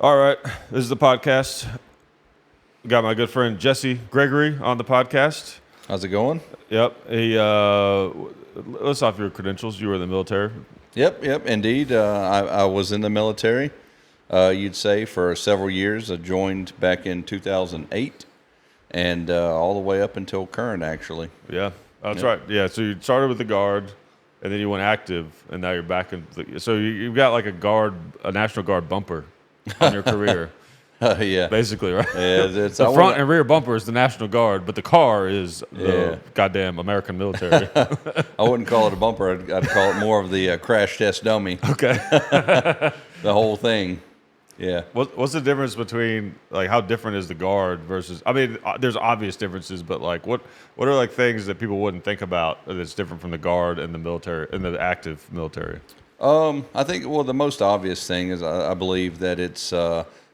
All right, this is the podcast. Got my good friend Jessie, Gregory, on the podcast. How's it going? Yep. Let's off your credentials. You were in the military. Yep, indeed. I was in the military, you'd say, for several years. I joined back in 2008 and all the way up until current, actually. Yeah, that's right. Yeah, so you started with the Guard, and then you went active, and now you're back in. So you've got like a National Guard bumper on your career. Yeah. Basically, right? Yeah, The front and rear bumper is the National Guard, but the car is the goddamn American military. I wouldn't call it a bumper. I'd call it more of the crash test dummy. Okay. The whole thing. Yeah. What's the difference between, like, how different is the Guard versus, I mean, there's obvious differences, but like what are like things that people wouldn't think about that's different from the Guard and the military and the active military? I think, well, the most obvious thing is I believe that it's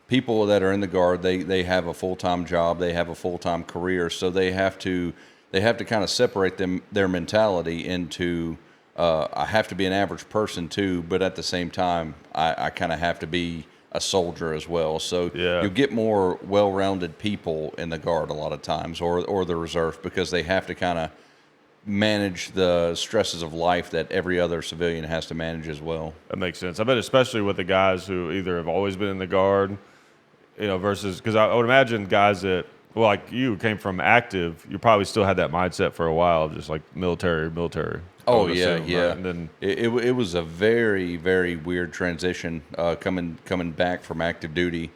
people that are in the Guard, they have a full-time job, they have a full-time career, so they have to kind of separate their mentality into I have to be an average person too, but at the same time I kind of have to be a soldier as well. So you get more well-rounded people in the Guard a lot of times, or the reserve, because they have to kind of manage the stresses of life that every other civilian has to manage as well. That makes sense. I bet especially with the guys who either have always been in the Guard, versus, because I would imagine guys that, well, like you came from active, you probably still had that mindset for a while, just like military. Oh yeah, assume, yeah. Right? And then it was a very, very weird transition coming back from active duty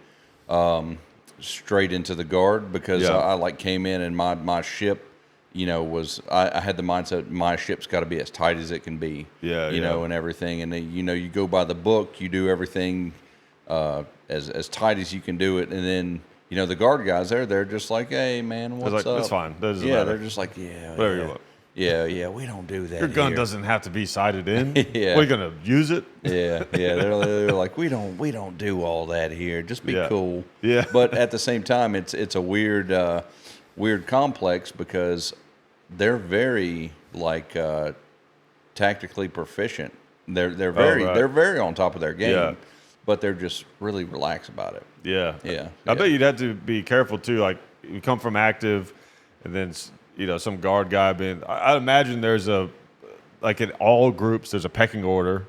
straight into the Guard, because I like came in and my ship, was I had the mindset my ship's got to be as tight as it can be. And everything, and you go by the book, you do everything as tight as you can do it, and then the Guard guys they're just like, hey man, what's up? That's fine. That doesn't yeah, matter. they're just like, Whatever you want. Yeah, we don't do that. Your gun here. doesn't have to be sighted in. Yeah. We're gonna use it. Yeah. They're like, we don't do all that here. Just be cool. Yeah. But at the same time, it's a weird complex, because they're very tactically proficient. They're very on top of their game, but they're just really relaxed about it. Yeah. I bet you'd have to be careful too. Like, you come from active, and then some Guard guy being. I imagine there's in all groups there's a pecking order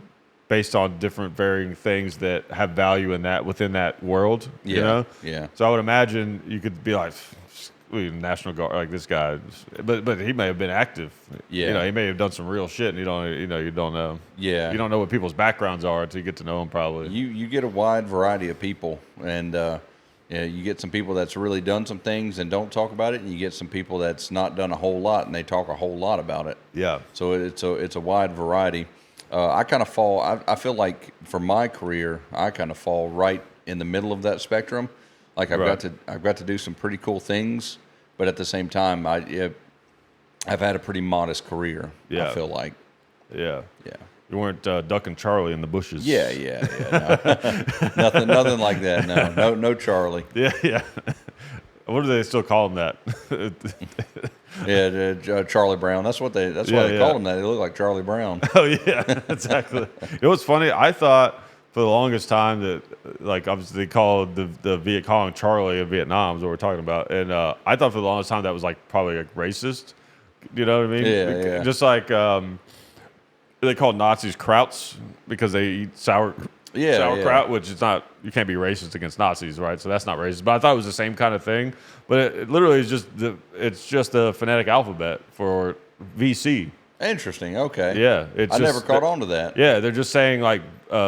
based on different varying things that have value within that world. Yeah. So I would imagine you could be like, National Guard, like this guy, but he may have been active. Yeah. He may have done some real shit, and you don't know. Yeah. You don't know what people's backgrounds are until you get to know them, probably. You get a wide variety of people, and you get some people that's really done some things and don't talk about it, and you get some people that's not done a whole lot and they talk a whole lot about it. Yeah. So it's a wide variety. I kind of fall. I feel like for my career, I kind of fall right in the middle of that spectrum. Like I've got to do some pretty cool things, but at the same time, I've had a pretty modest career. Yeah. I feel like. Yeah. You weren't ducking Charlie in the bushes. Yeah. No. nothing like that. No Charlie. Yeah. What do they still call him that? Charlie Brown. That's why they call him that. They look like Charlie Brown. Oh yeah, exactly. It was funny. I thought for the longest time that, like, obviously they called the Viet Cong Charlie in Vietnam is what we're talking about, and I thought for the longest time that was like probably like racist. You know what I mean? Yeah. Just like they called Nazis Krauts because they eat sauerkraut, which is not, you can't be racist against Nazis, right? So that's not racist. But I thought it was the same kind of thing. But it literally is just the phonetic alphabet for VC. Interesting. Okay. Yeah, I never caught on to that. Yeah, they're just saying like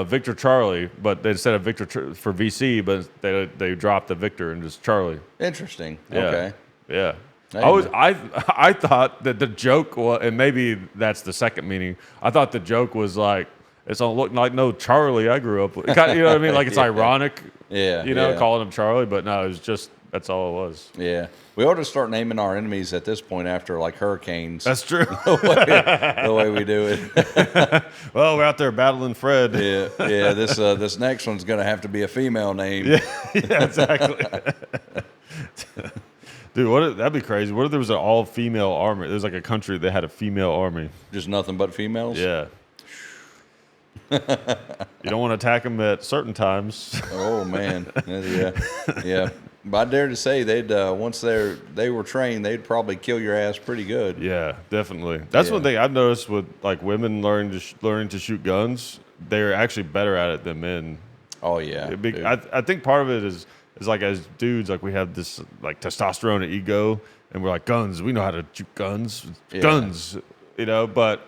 Victor Charlie, but instead of Victor for VC, but they dropped the Victor and just Charlie. Like Okay. Yeah. Hey, I thought that the joke was, and maybe that's the second meaning. I thought the joke was like, it's don't look like no Charlie I grew up with. You know what I mean? Like it's ironic. Calling him Charlie, but no, it was just, that's all it was. Yeah. We ought to start naming our enemies at this point after like hurricanes. That's true. the way we do it. Well, we're out there battling Fred. Yeah. This next one's going to have to be a female name. Yeah, exactly. Dude, that'd be crazy. What if there was an all-female army? There's like a country that had a female army. Just nothing but females? Yeah. You don't want to attack them at certain times. Oh man, yeah. But I dare to say they'd once they were trained, they'd probably kill your ass pretty good. Yeah, definitely. That's one thing I've noticed with like women learning to shoot guns. They're actually better at it than men. Oh yeah. I think part of it is like as dudes, like we have this like testosterone and ego, and we're like guns. We know how to shoot guns, guns, But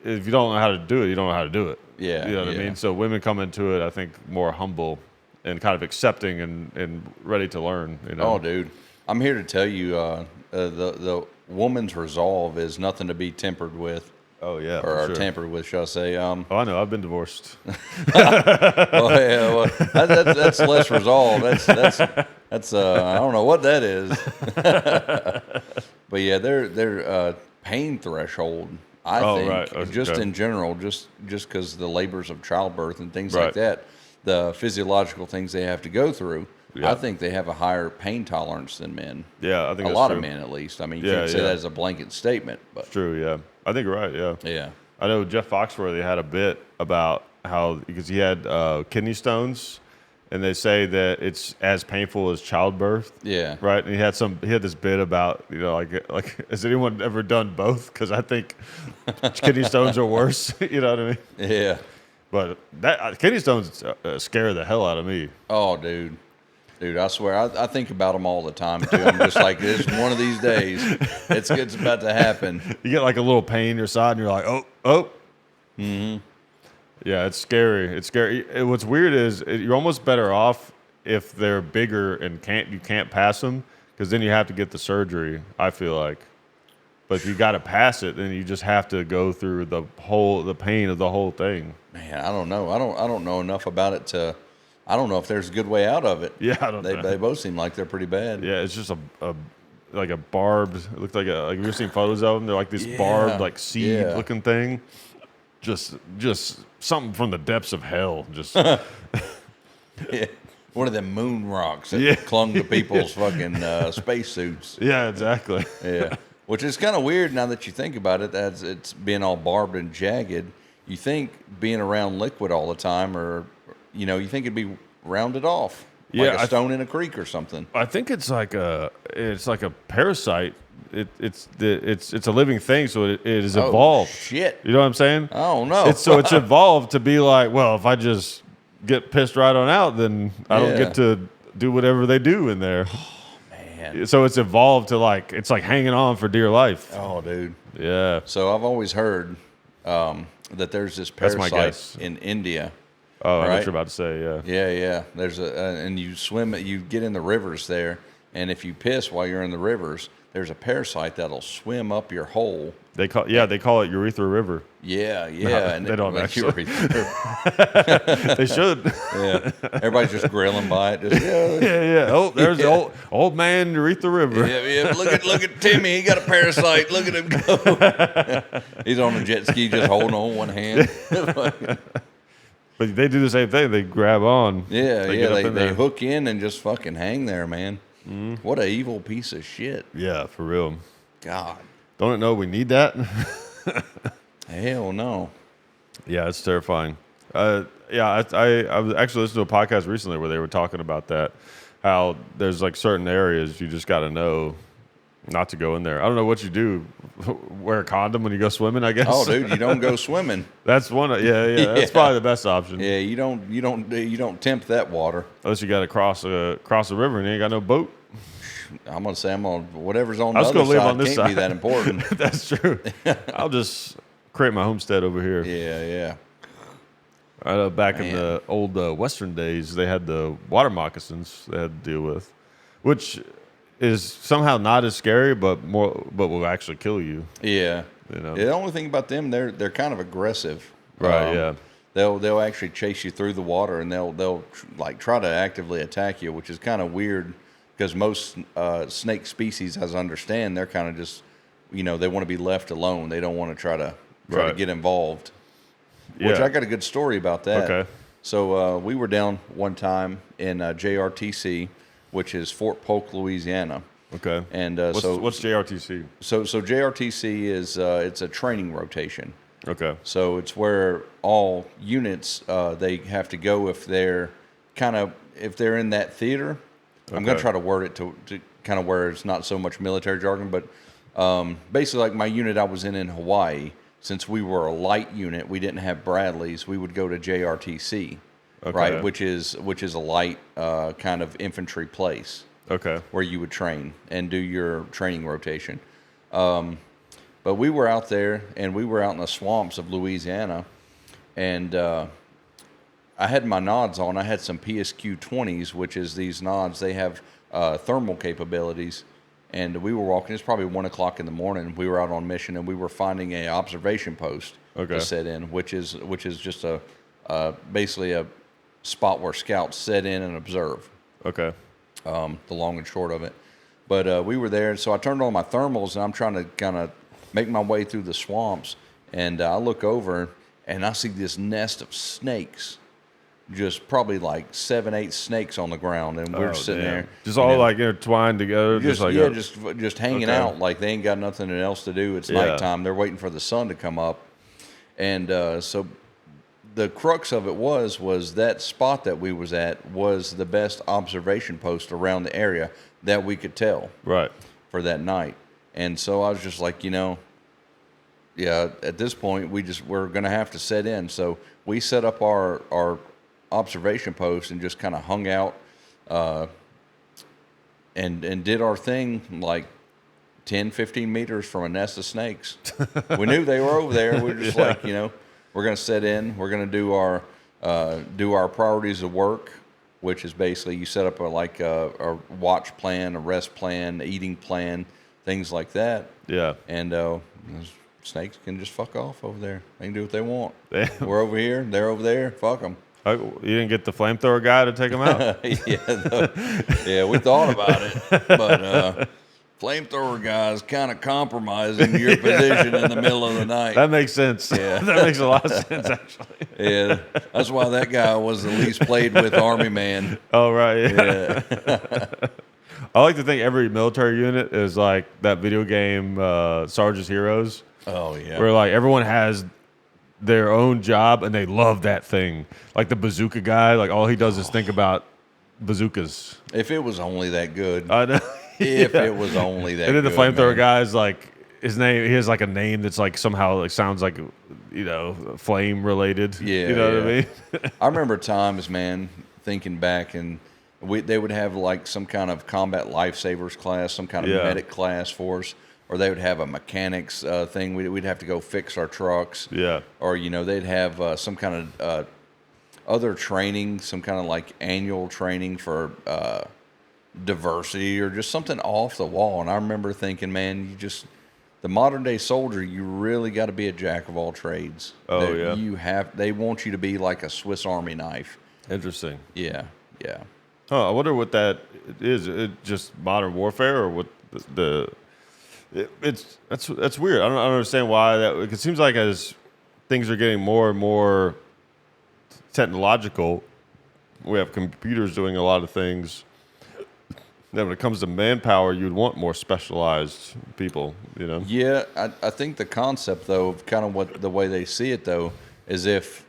if you don't know how to do it, you don't know how to do it. Yeah, you know what I mean. So women come into it, I think, more humble and kind of accepting and ready to learn. Oh, dude, I'm here to tell you, the woman's resolve is nothing to be tempered with. Oh yeah, or tampered with, shall I say? Oh, I know. I've been divorced. That's less resolve. That's I don't know what that is. But yeah, their pain threshold. I think just in general, just because the labors of childbirth and things like that, the physiological things they have to go through. Yeah. I think they have a higher pain tolerance than men. Yeah, I think a lot of men, at least. I mean, you can't say that as a blanket statement, but it's true. Yeah, I think you're right. Yeah, yeah. I know Jeff Foxworthy had a bit about how because he had kidney stones, and they say that it's as painful as childbirth. Yeah, right. And he had this bit about like has anyone ever done both? Because I think kidney stones are worse. You know what I mean? Yeah. But that kidney stones scare the hell out of me. Oh, dude. Dude, I swear, I think about them all the time, too. I'm just like, this one of these days, it's about to happen. You get like a little pain in your side, and you're like, oh. Mm-hmm. Yeah, it's scary. It's scary. What's weird is you're almost better off if they're bigger and you can't pass them, because then you have to get the surgery, I feel like. But if you got to pass it, then you just have to go through the pain of the whole thing. Man, I don't know. I don't know enough about it to... I don't know if there's a good way out of it. Yeah, I don't know. They both seem like they're pretty bad. Yeah, it's just a barbed. It looked like have you ever seen photos of them? They're like this barbed, like seed looking thing. Just something from the depths of hell. Just yeah. One of them moon rocks that clung to people's fucking spacesuits. Yeah, exactly. Yeah, which is kind of weird now that you think about it. As it's being all barbed and jagged, you think being around liquid all the time or you think it'd be rounded off, like a stone in a creek or something. I think it's like a parasite. It's a living thing, so it is evolved. Shit, you know what I'm saying? I don't know. It's evolved to be like, well, if I just get pissed right on out, then I don't get to do whatever they do in there. Oh man! So it's evolved to it's like hanging on for dear life. Oh, dude. Yeah. So I've always heard that there's this parasite in India. Oh, I know what you're about to say, yeah. Yeah. There's and you swim, you get in the rivers there, and if you piss while you're in the rivers, there's a parasite that'll swim up your hole. They call it Urethra River. Yeah. No, and they don't actually. They should. Yeah. Everybody's just grilling by it. Just, yeah. Oh, there's the old man Urethra River. Yeah. Look at Timmy. He got a parasite. Look at him go. He's on a jet ski just holding on one hand. But they do the same thing. They grab on. Yeah, they hook in and just fucking hang there, man. Mm. What an evil piece of shit. Yeah, for real. God. Don't it know we need that? Hell no. Yeah, it's terrifying. I was actually listening to a podcast recently where they were talking about that, how there's like certain areas you just got to know not to go in there. I don't know what you do. Wear a condom when you go swimming, I guess. Oh, dude, you don't go swimming. That's one. Yeah. That's probably the best option. Yeah, you don't tempt that water unless you got to cross the river and you ain't got no boat. I'm gonna say whatever's on the other side on this can't be that important. That's true. I'll just create my homestead over here. Yeah. I know back in the old Western days, they had the water moccasins they had to deal with, which is somehow not as scary, but will actually kill you. Yeah. The only thing about them, they're kind of aggressive. Right. Yeah. They'll actually chase you through the water, and they'll like try to actively attack you, which is kind of weird because most snake species, as I understand, they're kind of just they want to be left alone. They don't want to try to get involved. Yeah. Which I got a good story about that. Okay. So we were down one time in JRTC, which is Fort Polk, Louisiana. Okay. And what's JRTC? So JRTC is it's a training rotation. Okay. So it's where all units they have to go if they're in that theater. I'm going to try to word it to kind of where it's not so much military jargon, but basically like my unit I was in Hawaii, since we were a light unit, we didn't have Bradleys, we would go to JRTC, right, which is a light kind of infantry place. Okay. Where you would train and do your training rotation. But we were out there, and we were out in the swamps of Louisiana, and I had my nods on. I had some PSQ 20s, which is these nods. They have thermal capabilities, and we were walking. It's probably 1 o'clock in the morning. We were out on mission, and we were finding a observation post to set in, which is just basically a spot where scouts set in and observe. Okay. The long and short of it. But we were there, so I turned on my thermals, and I'm trying to kind of make my way through the swamps, and I look over, and I see this nest of snakes, just probably like 7, 8 snakes on the ground, and we're just sitting there. Just all like intertwined together? Just hanging out, like they ain't got nothing else to do. It's nighttime. They're waiting for the sun to come up. And so the crux of it was that spot that we was at was the best observation post around the area that we could tell for that night. And so I was just like, at this point we're going to have to set in. So we set up our observation post and just kind of hung out and did our thing like 10, 15 meters from a nest of snakes. We knew they were over there. We were just like, we're going to set in. We're going to do our priorities of work, which is basically you set up a watch plan, a rest plan, eating plan, things like that. Yeah. And snakes can just fuck off over there. They can do what they want. We're over here. They're over there. Fuck them. You didn't get the flamethrower guy to take them out? Yeah, we thought about it. But flamethrower guys kind of compromising your position in the middle of the night. That makes sense. Yeah. That makes a lot of sense, actually. Yeah, that's why that guy was the least played with Army man. Oh, right. Yeah. I like to think every military unit is like that video game Sarge's Heroes. Oh, yeah. Where like everyone has their own job and they love that thing. Like the bazooka guy, like all he does is think about bazookas. If it was only that good. I know. If it was only that good. And then the flamethrower guy is like, his name, he has like a name that's like somehow like sounds like, flame related. Yeah. You know what I mean? I remember times, man, thinking back, and they would have like some kind of combat lifesavers class, some kind of medic class for us, or they would have a mechanics thing. We'd have to go fix our trucks. Yeah. Or, they'd have some kind of other training, some kind of like annual training for diversity or just something off the wall. And I remember thinking, man, the modern day soldier, you really got to be a jack of all trades. Oh, they want you to be like a Swiss Army knife. Interesting. Yeah. Yeah. Huh, I wonder what that is. It just modern warfare, or what that's weird. I don't understand why that. It seems like as things are getting more and more technological, we have computers doing a lot of things. Then when it comes to manpower, you'd want more specialized people. Yeah, I think the concept though of kind of the way they see it though is if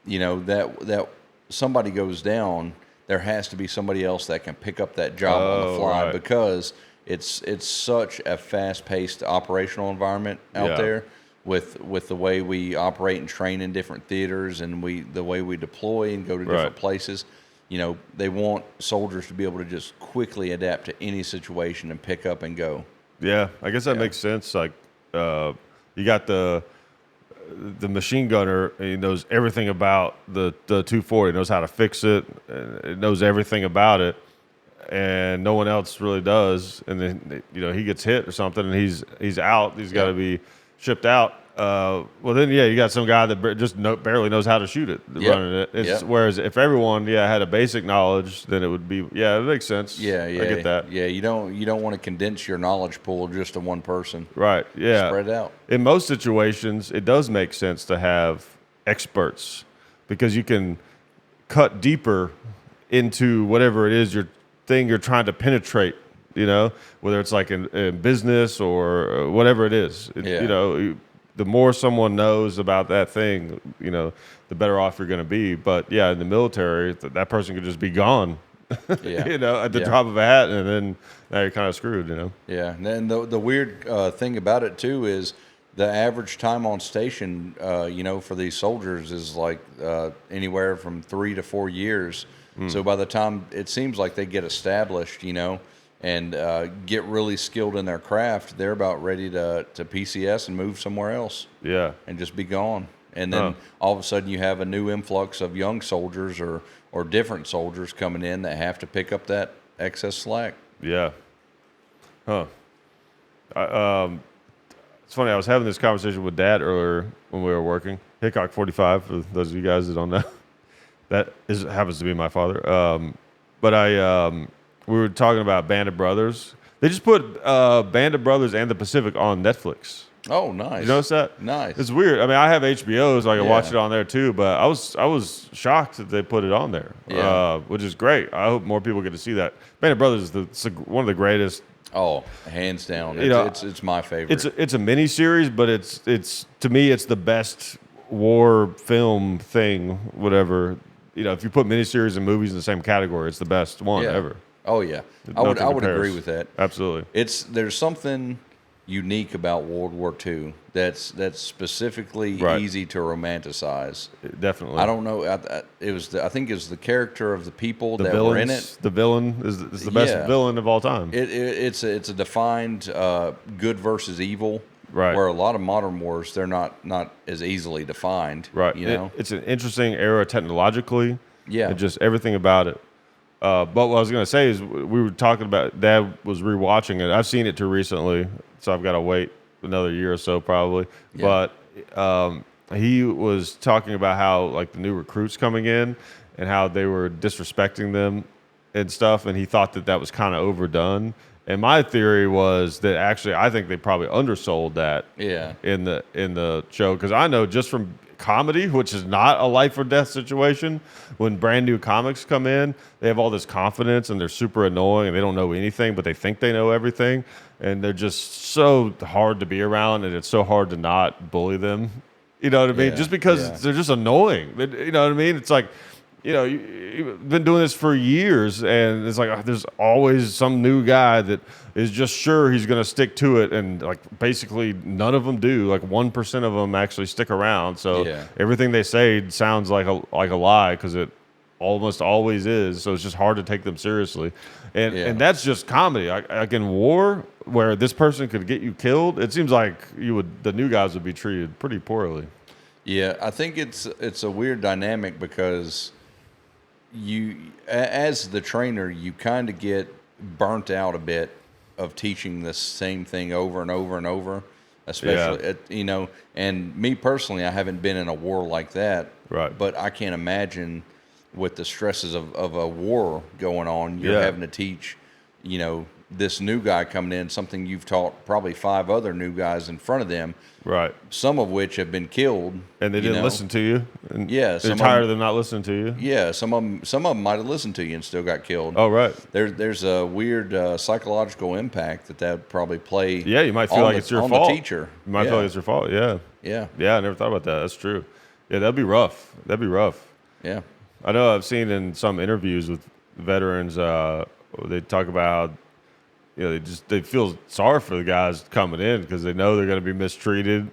that somebody goes down, there has to be somebody else that can pick up that job on the fly, because it's such a fast-paced operational environment out there with the way we operate and train in different theaters, and the way we deploy and go to different places. They want soldiers to be able to just quickly adapt to any situation and pick up and go. Yeah, I guess that makes sense. Like you got the machine gunner, he knows everything about the 240, knows how to fix it, it knows everything about it, and no one else really does. And then he gets hit or something, and he's out. He's got to be shipped out. Well, then you got some guy that just barely knows how to shoot it, running it. Whereas if everyone had a basic knowledge, then it would be it makes sense. I get that. Yeah, you don't want to condense your knowledge pool just to one person. Right. Yeah. Spread it out. In most situations, it does make sense to have experts, because you can cut deeper into whatever it is you're trying to penetrate. Whether it's like in business or whatever it is. the more someone knows about that thing, the better off you're going to be. But yeah, in the military, that person could just be gone, Yeah. at the drop of a hat, and then now you're kind of screwed, Yeah, and then the weird thing about it too is the average time on station, for these soldiers is like anywhere from 3 to 4 years. So by the time it seems like they get established, and get really skilled in their craft, they're about ready to PCS and move somewhere else. Yeah. And just be gone. And then all of a sudden you have a new influx of young soldiers or different soldiers coming in that have to pick up that excess slack. Yeah. Huh. It's funny. I was having this conversation with Dad earlier when we were working. Hickok 45, for those of you guys that don't know. That happens to be my father. But we were talking about Band of Brothers. They just put Band of Brothers and The Pacific on Netflix. Oh, nice. You notice that? Nice. It's weird. I mean, I have HBO, so I can watch it on there too. But I was shocked that they put it on there, which is great. I hope more people get to see that. Band of Brothers is one of the greatest. Oh, hands down. It's my favorite. It's a mini series, but it's to me it's the best war film thing. Whatever, if you put miniseries and movies in the same category, it's the best one ever. Oh yeah, I would agree with that. Absolutely. There's something unique about World War II that's specifically easy to romanticize. Definitely. I don't know. I think it was the character of the people that villains, were in it. The villain is the best villain of all time. It's a defined good versus evil. Right. Where a lot of modern wars, they're not as easily defined. Right. It's an interesting era technologically. Yeah. And just everything about it. But what I was going to say is we were talking about, Dad was rewatching it. I've seen it too recently, so I've got to wait another year or so probably. Yeah. But he was talking about how like the new recruits coming in and how they were disrespecting them and stuff, and he thought that was kind of overdone. And my theory was that actually I think they probably undersold that in the show, because I know just from comedy, which is not a life or death situation, when brand new comics come in, they have all this confidence and they're super annoying and they don't know anything, but they think they know everything, and they're just so hard to be around, and it's so hard to not bully them. You know what I mean? Just because they're just annoying. You know what I mean? It's like, you've been doing this for years, and it's like there's always some new guy that is just sure he's going to stick to it, and like basically none of them do. Like 1% of them actually stick around. So everything they say sounds like a lie, because it almost always is. So it's just hard to take them seriously, and that's just comedy. Like in war, where this person could get you killed, it seems like the new guys would be treated pretty poorly. Yeah, I think it's a weird dynamic, because you, as the trainer, you kind of get burnt out a bit of teaching the same thing over and over and over, especially and me personally, I haven't been in a war like that, right? But I can't imagine with the stresses of a war going on, you're having to teach, this new guy coming in something you've taught probably 5 other new guys in front of them, right? Some of which have been killed, and they didn't listen to you. And they're tired of them not listening to you. Yeah, some of them might have listened to you and still got killed. Oh, right. There's a weird psychological impact that would probably play. Yeah, you might feel like it's your fault. The teacher, you might feel like it's your fault. Yeah, I never thought about that. That's true. Yeah, that'd be rough. Yeah, I know. I've seen in some interviews with veterans, they talk about how, they feel sorry for the guys coming in, because they know they're going to be mistreated,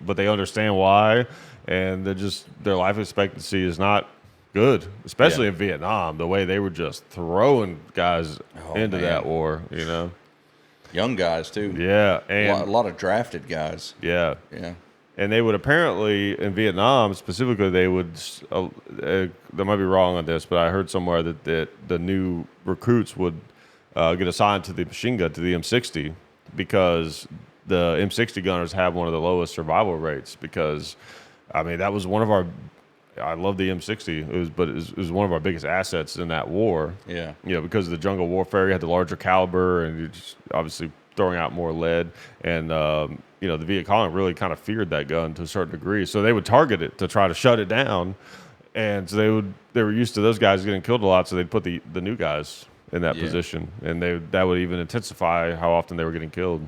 but they understand why, and their life expectancy is not good, especially in Vietnam. The way they were just throwing guys into that war, young guys too. Yeah, and a lot of drafted guys. Yeah. And they would apparently, in Vietnam specifically, they would, they might be wrong on this, but I heard somewhere that the new recruits would get assigned to the machine gun, to the M60, because the M60 gunners have one of the lowest survival rates. Because, I mean, that was one of our, I love the M60, it was one of our biggest assets in that war. Yeah. Because of the jungle warfare, you had the larger caliber, and you just obviously throwing out more lead. And, the Viet Cong really kind of feared that gun to a certain degree. So they would target it to try to shut it down. And so they were used to those guys getting killed a lot, so they'd put the new guys in that position, and that would even intensify how often they were getting killed.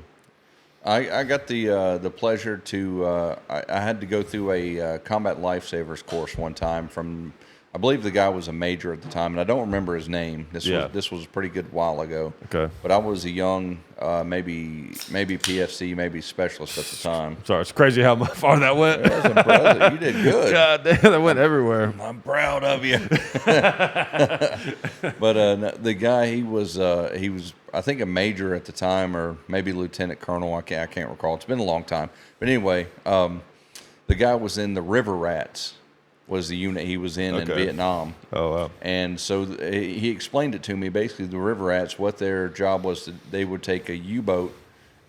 I got the pleasure to I had to go through a combat lifesavers course one time from, I believe the guy was a major at the time, and I don't remember his name. This was a pretty good while ago. Okay. But I was a young, maybe PFC, maybe specialist at the time. Sorry, it's crazy how far that went. That's impressive. You did good. God damn, that went everywhere. I'm proud of you. But the guy, he was I think a major at the time, or maybe lieutenant colonel. I can't recall. It's been a long time. But anyway, the guy was in the River Rats. Was the unit he was in Vietnam. Oh, wow. And so he explained it to me. Basically, the River Rats, what their job was, they would take a U-boat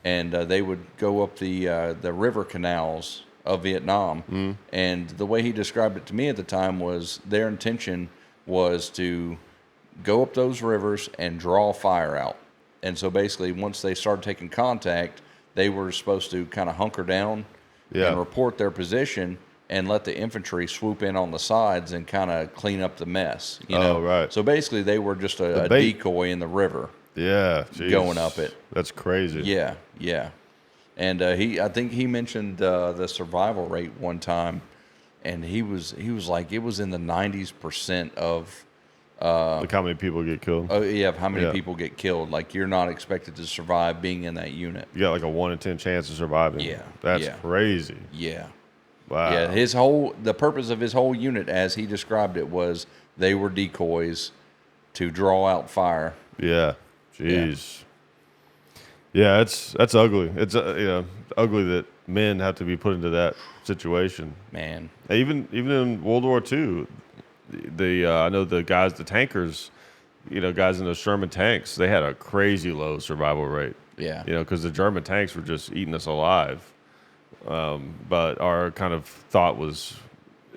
and they would go up the river canals of Vietnam. Mm. And the way he described it to me at the time was their intention was to go up those rivers and draw fire out. And so basically, once they started taking contact, they were supposed to kind of hunker down and report their position, and let the infantry swoop in on the sides and kind of clean up the mess. You know? Right. So basically, they were just a decoy in the river. Yeah, going up it. That's crazy. Yeah, yeah. And I think he mentioned the survival rate one time, and he was like, it was in the 90% of. Like how many people get killed? Oh yeah, how many people get killed? Like you're not expected to survive being in that unit. You got like a 1 in 10 chance of surviving. Yeah, that's crazy. Yeah. Wow. Yeah, the purpose of his whole unit, as he described it, was they were decoys to draw out fire. Yeah, jeez. Yeah, that's ugly. It's ugly that men have to be put into that situation. Man, even in World War II, I know the guys, the tankers, guys in those Sherman tanks, they had a crazy low survival rate. Yeah, because the German tanks were just eating us alive. But our kind of thought was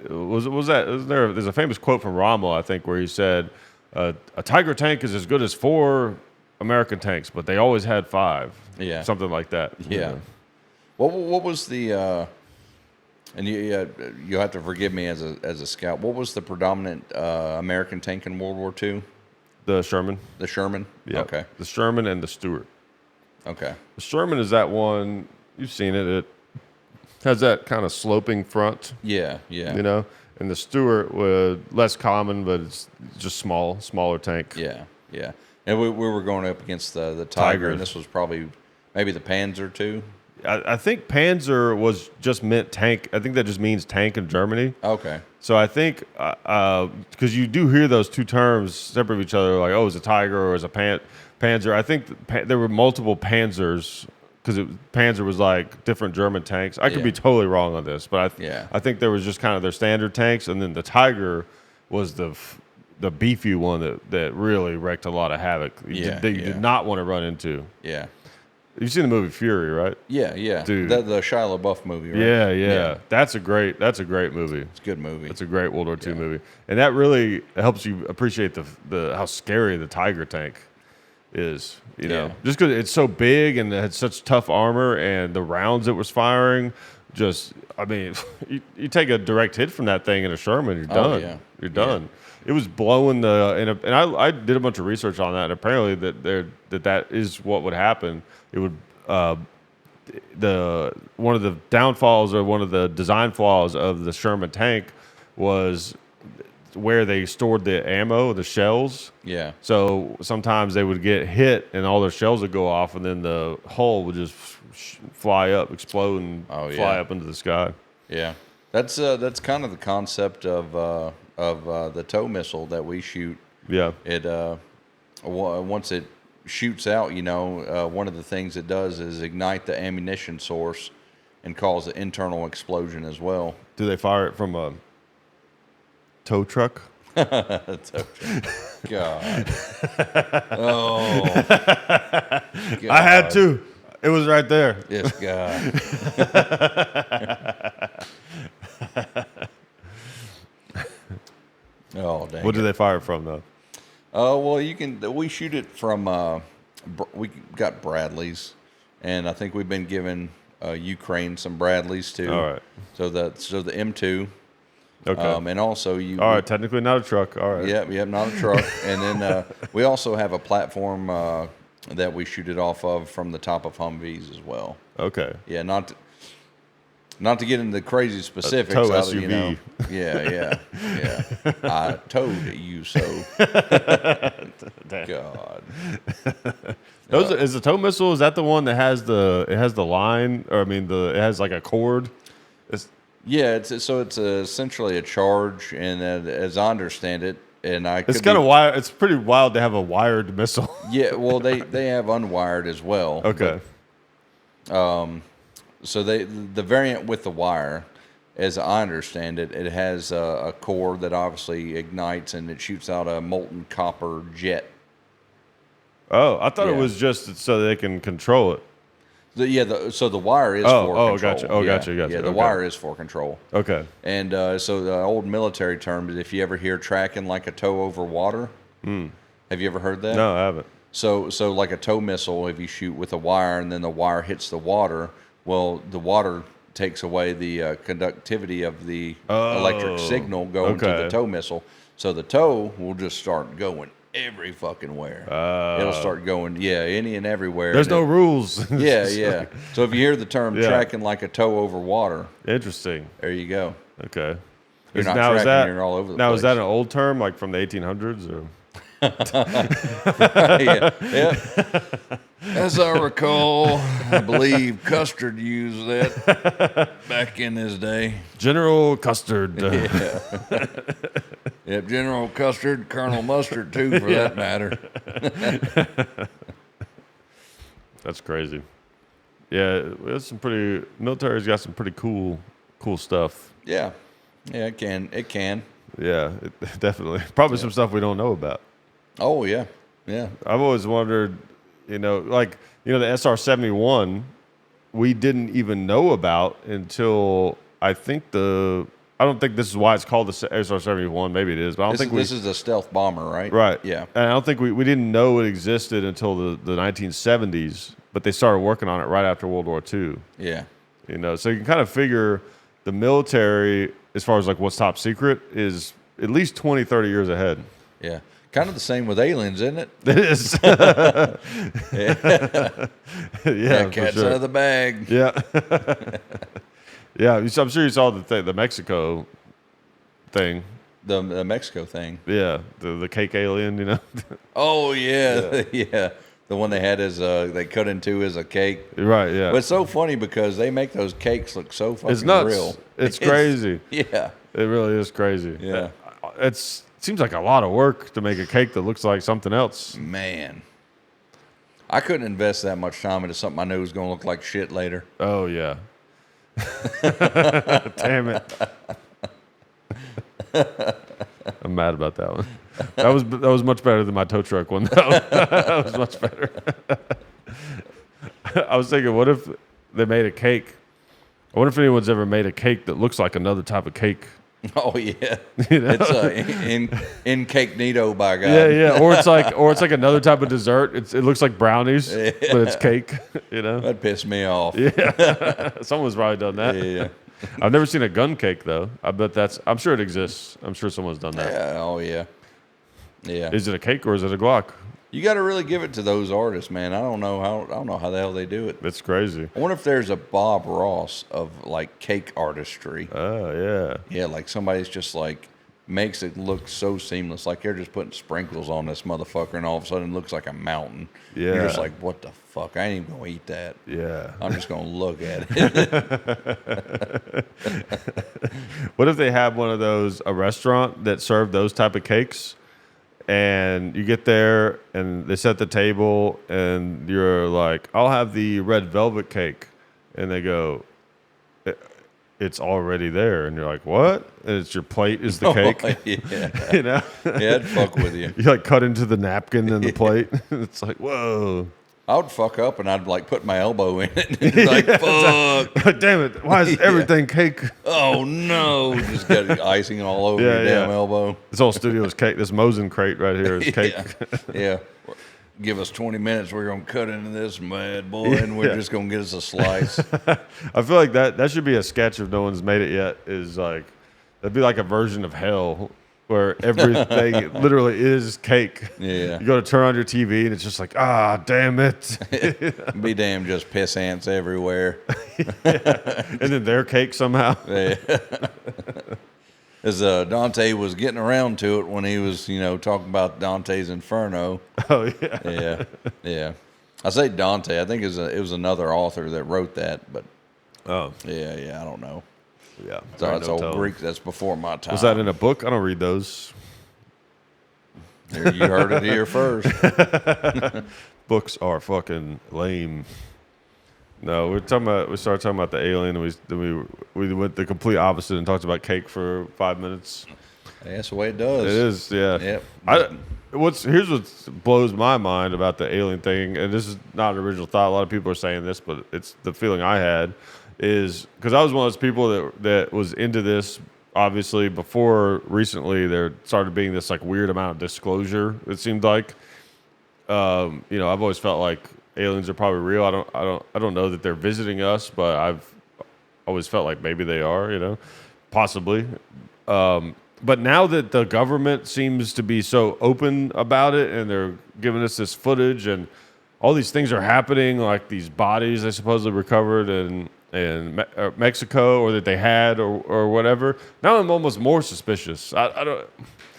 there's a famous quote from Rommel, I think, where he said, a Tiger tank is as good as 4 American tanks, but they always had 5. Yeah. Something like that. Yeah. What was the, and you'll have to forgive me as a scout, what was the predominant American tank in World War II? The Sherman. The Sherman? Yeah. Okay. The Sherman and the Stuart. Okay. The Sherman is that one, you've seen it, it has that kind of sloping front. Yeah, yeah. And the Stuart was less common, but it's just smaller tank. Yeah, yeah. And we were going up against the Tiger, and this was probably maybe the Panzer too. I think Panzer was just meant tank. I think that just means tank in Germany. Okay. So I think because you do hear those two terms separate of each other, like it's a Tiger or it's a Panzer. I think there were multiple Panzers. Because Panzer was like different German tanks. I could be totally wrong on this, but I think there was just kind of their standard tanks, and then the Tiger was the beefy one that really wreaked a lot of havoc. You did not want to run into. Yeah. You've seen the movie Fury, right? Yeah, yeah. Dude. The Shia LaBeouf movie, right? Yeah. That's a great movie. It's a good movie. It's a great World War II movie. And that really helps you appreciate the how scary the Tiger tank is, just because it's so big and it had such tough armor, and the rounds it was firing, you take a direct hit from that thing in a Sherman, you're done. Yeah. You're done. Yeah. It was blowing and I did a bunch of research on that, and apparently that is what would happen. It would one of the downfalls or one of the design flaws of the Sherman tank was where they stored the ammo, the shells. Yeah. So sometimes they would get hit and all their shells would go off, and then the hull would just fly up, explode, and fly up into the sky. Yeah. That's kind of the concept of the tow missile that we shoot. Yeah. It once it shoots out, one of the things it does is ignite the ammunition source and cause an internal explosion as well. Do they fire it from a tow truck? God. Oh. God. I had to. It was right there. Yes, God. Oh, dang. What do they fire it from, though? Well, we shoot it from, we got Bradleys, and I think we've been giving Ukraine some Bradleys too. All right. So the M2. Okay. And also all right, technically not a truck. All right. Yep, not a truck. And then we also have a platform that we shoot it off of from the top of Humvees as well. Okay. Yeah, not to get into the crazy specifics. Tow SUV. Yeah. I told you so. God. Is the tow missile? Is that the one that has the line, or it has like a cord? It's essentially a charge, and as I understand it, and it's kind of wired. It's pretty wild to have a wired missile. Yeah, well, they have unwired as well. Okay. So the variant with the wire, as I understand it, it has a core that obviously ignites and it shoots out a molten copper jet. Oh, I thought it was just so they can control it. So the wire is for control. Gotcha. Gotcha. Yeah, the wire is for control. Okay. And so the old military term is, if you ever hear tracking like a tow over water, have you ever heard that? No, I haven't. So like a tow missile, if you shoot with a wire and then the wire hits the water, well, the water takes away the conductivity of the electric signal going to the tow missile. So the tow will just start going every fucking where. It'll start going, any and everywhere. There's no rules. Yeah. So if you hear the term tracking like a tow over water. Interesting. There you go. Okay. You're not tracking, you're all over the place. Now, is that an old term, like from the 1800s? Or? Yeah. As I recall, I believe Custard used that back in his day. General Custard. Yep, General Custard, Colonel Mustard too, for that matter. That's crazy. Yeah, it's military's got some pretty cool stuff. Yeah, it can. Yeah, definitely. Probably some stuff we don't know about. Oh yeah. I've always wondered, the SR-71, we didn't even know about until I don't think this is why it's called the SR-71. Maybe it is, but I don't think this is a stealth bomber, right? Right. Yeah. And I don't think we didn't know it existed until the 1970s, but they started working on it right after World War II. Yeah. So you can kind of figure the military, as far as like what's top secret, is at least 20, 30 years ahead. Yeah. Kind of the same with aliens, isn't it? It is. Yeah, cat's out of the bag. Yeah. Yeah, I'm sure you saw the Mexico thing. The Mexico thing. Yeah, the cake alien, Oh, yeah. The one they had they cut into as a cake. Right, yeah. But it's so funny because they make those cakes look so fucking it's nuts. real. It's crazy. Yeah. It really is crazy. Yeah. It seems like a lot of work to make a cake that looks like something else. Man. I couldn't invest that much time into something I knew was going to look like shit later. Oh, yeah. Damn it. I'm mad about that one. That was much better than my tow truck one, though. That was much better. I was thinking, what if they made a cake? I wonder if anyone's ever made a cake that looks like another type of cake. Oh yeah, it's incognito by God. Yeah. Or it's like another type of dessert. It looks like brownies, but it's cake. That'd piss me off. Yeah, someone's probably done that. Yeah. I've never seen a gun cake though. I'm sure it exists. I'm sure someone's done that. Yeah. Oh yeah. Yeah. Is it a cake or is it a Glock? You got to really give it to those artists, man. I don't know how the hell they do it. It's crazy. I wonder if there's a Bob Ross of like cake artistry. Oh yeah. Yeah, like somebody's just like makes it look so seamless, like they're just putting sprinkles on this motherfucker, and all of a sudden it looks like a mountain. Yeah. You're just like, what the fuck? I ain't even gonna eat that. Yeah. I'm just gonna look at it. What if they have one of those, a restaurant that served those type of cakes? And you get there, and they set the table, and you're like, I'll have the red velvet cake. And they go, it's already there. And you're like, what? And it's your plate is the cake. Yeah. Yeah, I'd fuck with you. You like cut into the napkin and the plate. It's like, whoa. I would fuck up, and I'd like put my elbow in it. And like, fuck. Damn it. Why is everything cake? Oh, no. Just got icing all over your damn elbow. This whole studio is cake. This Mosin crate right here is cake. Yeah. Give us 20 minutes. We're going to cut into this bad boy, and we're just going to get us a slice. I feel like that should be a sketch if no one's made it yet. Is like, that'd be like a version of hell. where everything literally is cake. Yeah. You go to turn on your TV and it's just like, ah, damn it. Be damn, just piss ants everywhere. And then their cake somehow. Yeah. As Dante was getting around to it when he was, talking about Dante's Inferno. Oh, yeah. Yeah, yeah. I say Dante. I think it was another author that wrote that, but yeah, I don't know. Yeah. So that's old Greek. That's before my time. Was that in a book? I don't read those. There, you heard it here first. Books are fucking lame. No, we started talking about the alien, and we went the complete opposite and talked about cake for 5 minutes. That's the way it does. It is, yeah. Yep. Here's what blows my mind about the alien thing, and this is not an original thought. A lot of people are saying this, but it's the feeling I had is because I was one of those people that was into this. Obviously, before recently, there started being this like weird amount of disclosure. It seemed like, I've always felt like aliens are probably real. I don't know that they're visiting us, but I've always felt like maybe they are. Possibly. But now that the government seems to be so open about it, and they're giving us this footage, and all these things are happening, like these bodies they supposedly recovered in Mexico, or that they had, or whatever. Now I'm almost more suspicious. I don't.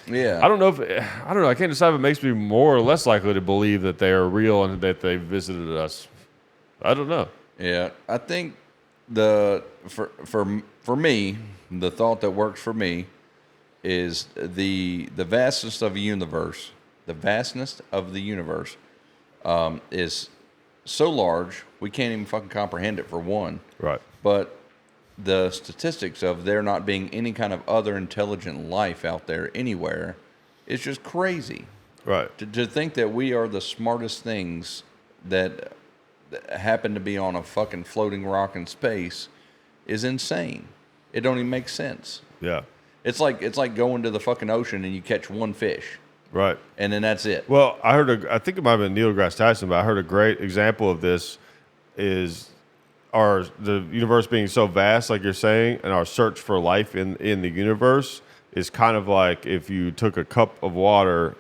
Yeah. I don't know. I can't decide if it makes me more or less likely to believe that they are real and that they visited us. I don't know. Yeah, I think for me, the thought that works for me is the vastness of the universe. The vastness of the universe is so large we can't even fucking comprehend it, for one. Right. But the statistics of there not being any kind of other intelligent life out there anywhere is just crazy. Right. To think that we are the smartest things that happen to be on a fucking floating rock in space is insane. It don't even make sense. Yeah. It's like going to the fucking ocean and you catch one fish. Right. And then that's it. Well, I think it might have been Neil deGrasse Tyson, but I heard a great example of this is the universe being so vast, like you're saying, and our search for life in the universe is kind of like if you took a cup of water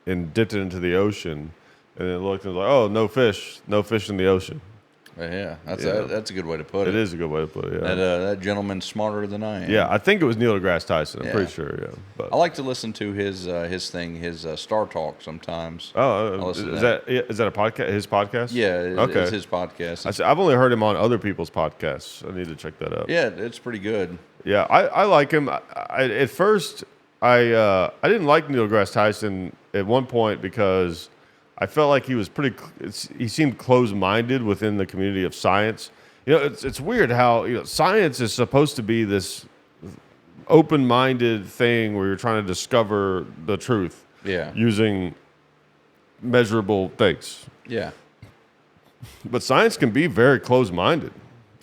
and dipped it into the ocean, and then looked and was like, oh, no fish in the ocean. Yeah, that's a good way to put it. It is a good way to put it. Yeah. That gentleman's smarter than I am. Yeah, I think it was Neil deGrasse Tyson. I'm pretty sure. Yeah, but I like to listen to his Star Talk sometimes. Oh, is that a podcast? His podcast? Yeah, it's his podcast. I've only heard him on other people's podcasts. I need to check that out. Yeah, it's pretty good. Yeah, I like him. At first, I didn't like Neil deGrasse Tyson at one point because I felt like he was he seemed closed-minded within the community of science. It's weird how science is supposed to be this open-minded thing where you're trying to discover the truth. Yeah. Using measurable things. Yeah. But science can be very closed-minded.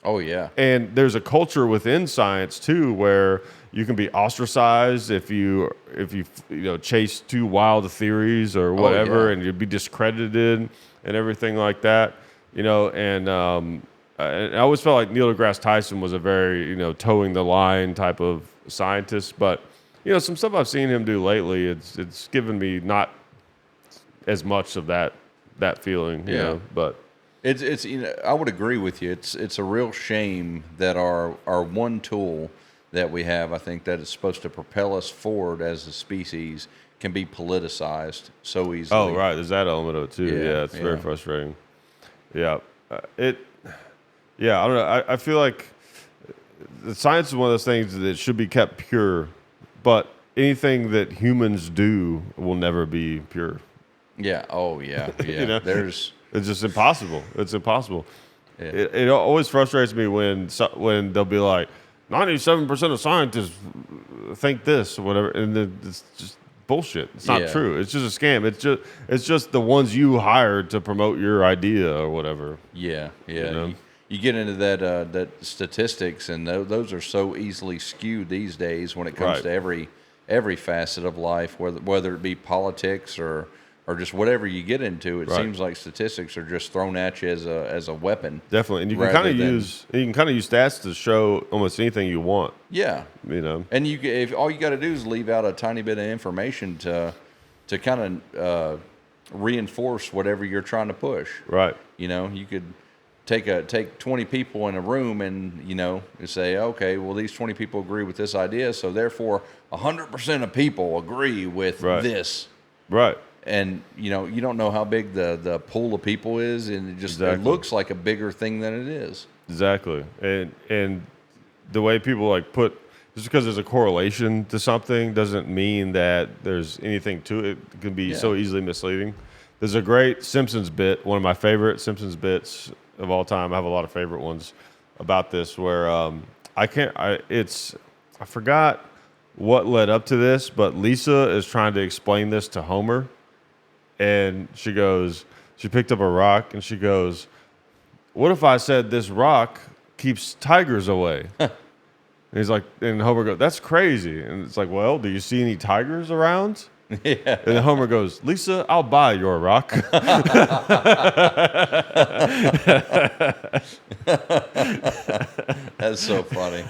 Oh yeah. And there's a culture within science too where you can be ostracized if you chase too wild theories or whatever, and you'd be discredited and everything like that. And I always felt like Neil deGrasse Tyson was a very towing the line type of scientist. But some stuff I've seen him do lately, it's given me not as much of that feeling. But. It's I would agree with you. It's a real shame that our one tool that we have, I think, that is supposed to propel us forward as a species, can be politicized so easily. Oh, right. There's that element of it too. Yeah, it's very frustrating. Yeah, I don't know. I feel like the science is one of those things that should be kept pure, but anything that humans do will never be pure. Yeah. Oh, yeah. Yeah. It's just impossible. It's impossible. Yeah. It always frustrates me when they'll be like, 97% of scientists think this or whatever, and it's just bullshit. It's not true. It's just a scam. It's just the ones you hired to promote your idea or whatever. Yeah, yeah. You get into that statistics, and those are so easily skewed these days when it comes to every facet of life, whether it be politics or or just whatever you get into, it seems like statistics are just thrown at you as a weapon. Definitely, and you can kind of use stats to show almost anything you want. Yeah, and if all you got to do is leave out a tiny bit of information to kind of reinforce whatever you're trying to push. Right. You could take 20 people in a room and you say, okay, well, these 20 people agree with this idea, so therefore 100% of people agree with this. Right. And you don't know how big the pool of people is, and it looks like a bigger thing than it is. Exactly. And the way people put, just because there's a correlation to something doesn't mean that there's anything to it. It can be so easily misleading. There's a great Simpsons bit, one of my favorite Simpsons bits of all time. I have a lot of favorite ones about this where I forgot what led up to this, but Lisa is trying to explain this to Homer, and she picked up a rock and she goes, "What if I said this rock keeps tigers away?" And he's like, and Homer goes, "That's crazy." And it's like, "Well, do you see any tigers around?" Yeah. And then Homer goes, "Lisa, I'll buy your rock." That's so funny.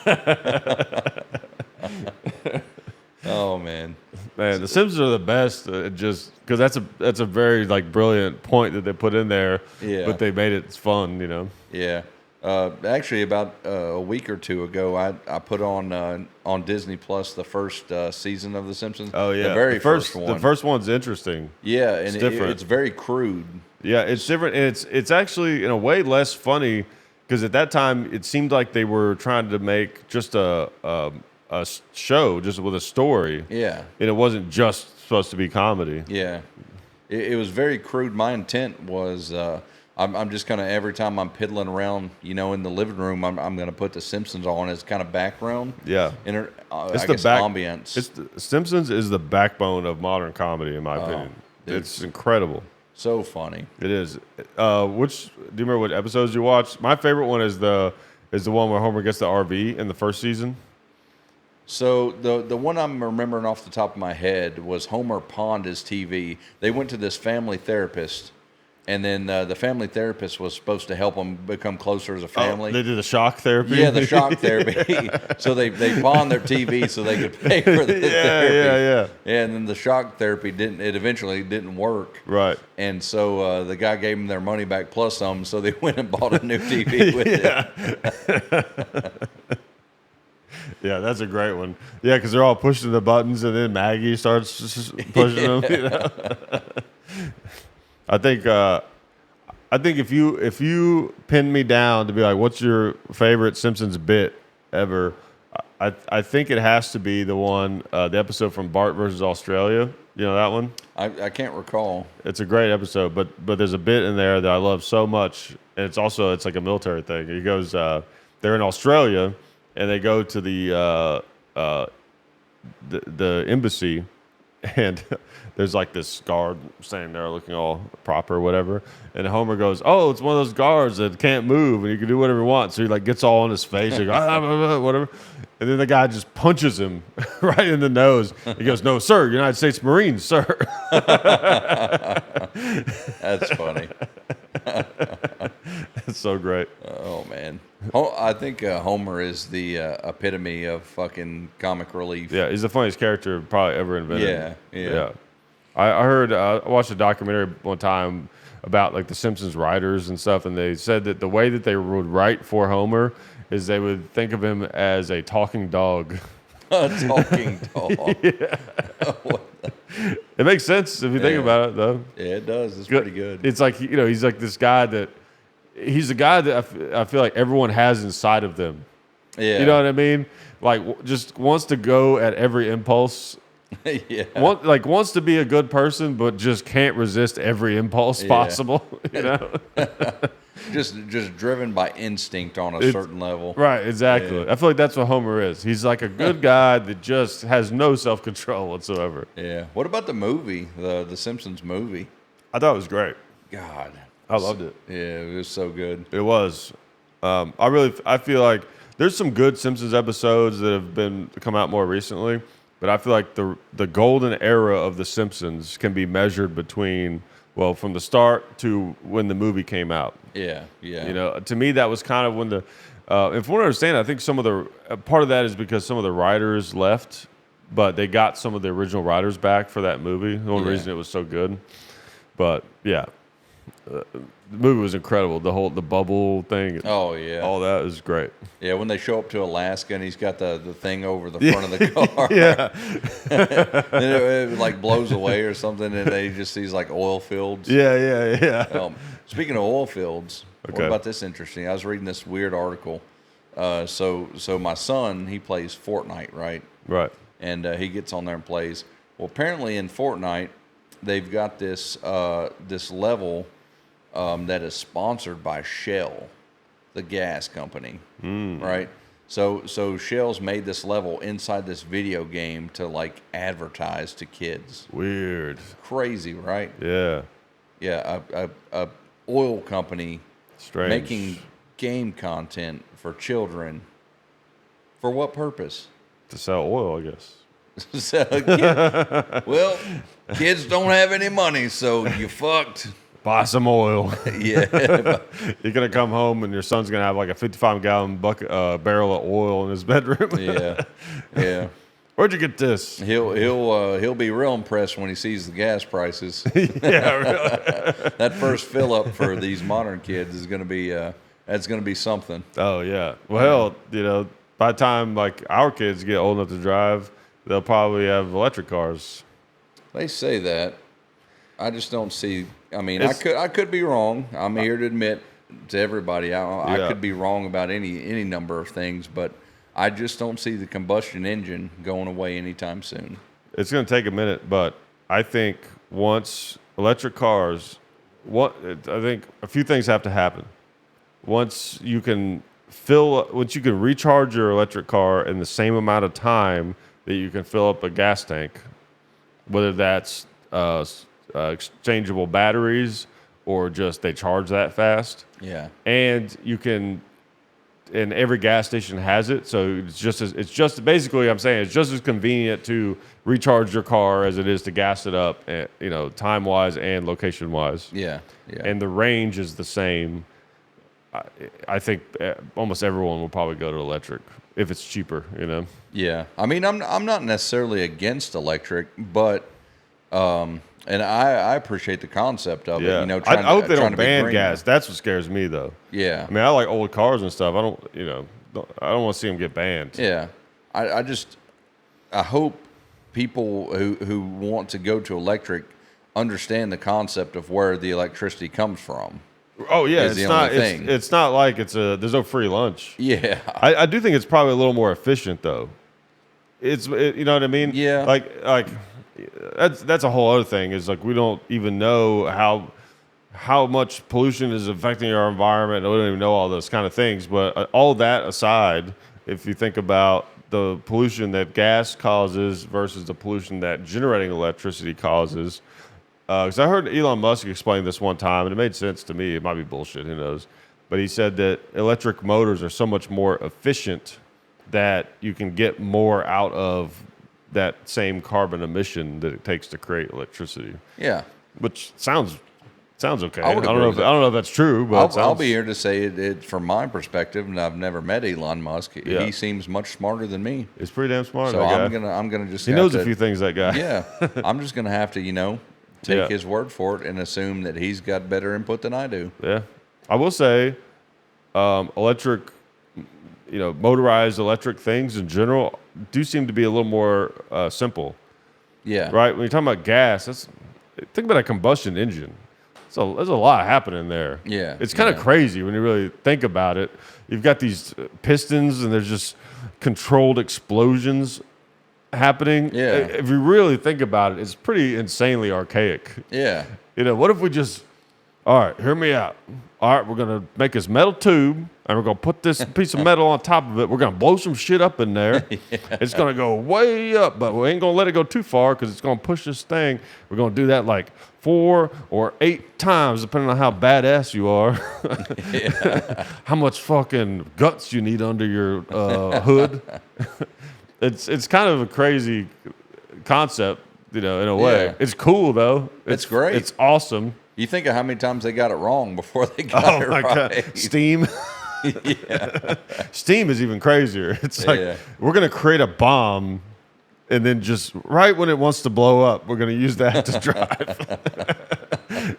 Oh man, the Simpsons are the best. Just because that's a very very point that they put in there. Yeah. But they made it fun. Yeah. Actually, about a week or two ago, I put on Disney Plus the first season of The Simpsons. Oh yeah, the very first one. The first one's interesting. Yeah, and different. It's very crude. Yeah, it's different, and it's actually in a way less funny because at that time it seemed like they were trying to make just a show just with a story. Yeah, and it wasn't just supposed to be comedy. Yeah, it was very crude. My intent was. I'm just kind of every time I'm piddling around, in the living room, I'm going to put The Simpsons on as kind of background. Yeah, ambience. Simpsons is the backbone of modern comedy, in my opinion. It's incredible. So funny. It is. Do you remember what episodes you watched? My favorite one is the one where Homer gets the RV in the first season. So the one I'm remembering off the top of my head was Homer pawned his TV. They went to this family therapist. And then the family therapist was supposed to help them become closer as a family. Oh, they did the shock therapy? Yeah, the shock therapy. So they pawned their TV so they could pay for the therapy. Yeah. And then the shock therapy eventually didn't work. Right. And so the guy gave them their money back plus some, so they went and bought a new TV with it. Yeah, that's a great one. Yeah, because they're all pushing the buttons, and then Maggie starts pushing them. I think if you pin me down to be like, what's your favorite Simpsons bit ever? I think it has to be the episode from Bart versus Australia. You know that one? I can't recall. It's a great episode, but there's a bit in there that I love so much, and it's like a military thing. He goes, they're in Australia, and they go to the embassy, and there's this guard standing there looking all proper or whatever. And Homer goes, "Oh, it's one of those guards that can't move and you can do whatever you want." So he gets all on his face, he goes, whatever. And then the guy just punches him right in the nose. He goes, "No, sir, United States Marines, sir." That's funny. It's so great. Oh man. I think Homer is the epitome of fucking comic relief. Yeah, he's the funniest character probably ever invented. Yeah. I heard, I watched a documentary one time about the Simpsons writers and stuff, and they said that the way that they would write for Homer is they would think of him as a talking dog. A talking dog. Yeah. It makes sense if you think about it, though. Yeah, it does. It's pretty good. It's he's this guy that he's a guy that I feel like everyone has inside of them. Yeah. You know what I mean? Just wants to go at every impulse. Yeah. Wants to be a good person, but just can't resist every impulse possible. Just driven by instinct on a certain level. Right, exactly. Yeah. I feel like that's what Homer is. He's a good guy that just has no self-control whatsoever. Yeah. What about the movie, the Simpsons movie? I thought it was great. God. I loved it. Yeah, it was so good. It was. I feel like there's some good Simpsons episodes that have come out more recently. but I feel like the golden era of The Simpsons can be measured between, well, from the start to when the movie came out. Yeah. To me, that was kind of when the, if we understand, I think some of the, part of that is because some of the writers left, but they got some of the original writers back for that movie. The only reason it was so good. But, yeah. The movie was incredible. The bubble thing. Oh, yeah. All that is great. Yeah, when they show up to Alaska and he's got the thing over the front of the car. Yeah. Then it like blows away or something, and they just sees like oil fields. Yeah. Speaking of oil fields, Okay. what about this interesting? I was reading this weird article. So my son, he plays Fortnite, right? Right. And he gets on there and plays. Well, apparently in Fortnite, they've got this this level that is sponsored by Shell, the gas company, right? So Shell's made this level inside this video game to like advertise to kids. Weird. Crazy, right? Yeah. Yeah, a oil company Strange. making game content for children. For what purpose? To sell oil, I guess. So, well, kids don't have any money, so you fucked. Buy some oil. Yeah. You're gonna come home and your son's gonna have like a 55-gallon bucket barrel of oil in his bedroom. Yeah. Where'd you get this? He'll be real impressed when he sees the gas prices. Yeah, really. That first fill up for these modern kids is gonna be that's gonna be something. Oh yeah. Well, by the time like our kids get old enough to drive, they'll probably have electric cars. They say that. I just don't see. I mean, I could be wrong. I'm here to admit to everybody, I could be wrong about any number of things, but I just don't see the combustion engine going away anytime soon. It's going to take a minute, but I think once electric cars, I think a few things have to happen. Once you can recharge your electric car in the same amount of time that you can fill up a gas tank, whether that's exchangeable batteries or just they charge that fast. Yeah. And you can, and every gas station has it, so it's just basically I'm saying it's just as convenient to recharge your car as it is to gas it up, time wise and location wise. Yeah. And the range is the same. I think almost everyone will probably go to electric if it's cheaper. Yeah. I mean, I'm not necessarily against electric, but and I appreciate the concept of it. I hope they don't ban gas. That's what scares me, though. Yeah. I mean, I like old cars and stuff. I don't want to see them get banned. Yeah. I hope people who want to go to electric understand the concept of where the electricity comes from. Oh yeah, it's not like there's no free lunch. Yeah. I do think it's probably a little more efficient though. You know what I mean? Yeah. Like that's a whole other thing. Is like we don't even know how much pollution is affecting our environment. We don't even know all those kind of things. But all that aside, if you think about the pollution that gas causes versus the pollution that generating electricity causes, because I heard Elon Musk explain this one time, and it made sense to me. It might be bullshit, who knows? But he said that electric motors are so much more efficient that you can get more out of that same carbon emission that it takes to create electricity. Yeah, which sounds okay. I don't know if that's true, but I'll be here to say it from my perspective, and I've never met Elon Musk. Yeah. He seems much smarter than me. He's pretty damn smart. So I'm gonna just he knows a few things. That guy. Yeah, I'm just gonna have to take his word for it and assume that he's got better input than I do. Yeah, I will say, electric. Motorized electric things in general do seem to be a little more simple. Yeah. Right? When you're talking about gas, think about a combustion engine. So there's a lot happening there. Yeah. It's kind of crazy when you really think about it. You've got these pistons and there's just controlled explosions happening. Yeah. If you really think about it, it's pretty insanely archaic. Yeah. What if we just, all right, hear me out. All right, we're going to make this metal tube, and we're going to put this piece of metal on top of it. We're going to blow some shit up in there. Yeah. It's going to go way up, but we ain't going to let it go too far because it's going to push this thing. We're going to do that like 4 or 8 times, depending on how badass you are. How much fucking guts you need under your hood. It's kind of a crazy concept, in a way. Yeah. It's cool though. It's great. It's awesome. You think of how many times they got it wrong before they got it right. God. Steam. Yeah. Steam is even crazier. It's like we're gonna create a bomb, and then just right when it wants to blow up, we're gonna use that to drive.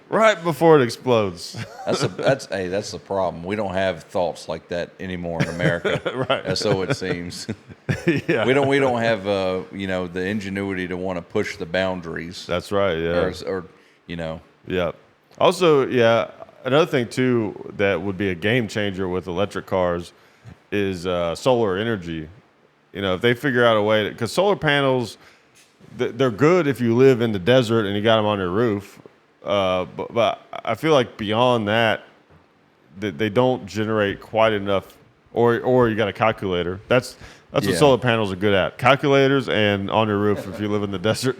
Right before it explodes. That's the problem. We don't have thoughts like that anymore in America. Right. So it seems. Yeah. We don't have the ingenuity to want to push the boundaries. That's right. Yeah. Or. Yeah. Also, another thing too that would be a game changer with electric cars is solar energy. If they figure out a way because solar panels, they're good if you live in the desert and you got them on your roof. But I feel like beyond that, they don't generate quite enough, or you got a calculator. That's what solar panels are good at. Calculators and on your roof if you live in the desert.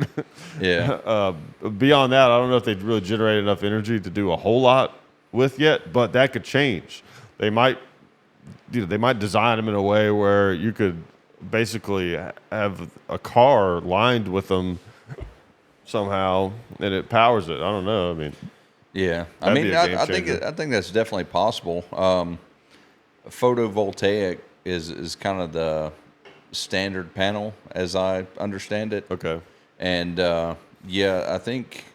Yeah. Beyond that, I don't know if they'd really generate enough energy to do a whole lot with yet, but that could change. They might design them in a way where you could basically have a car lined with them somehow, and it powers it. I don't know. I mean, yeah. I think that's definitely possible. Photovoltaic is kind of the standard panel, as I understand it. Okay. And I think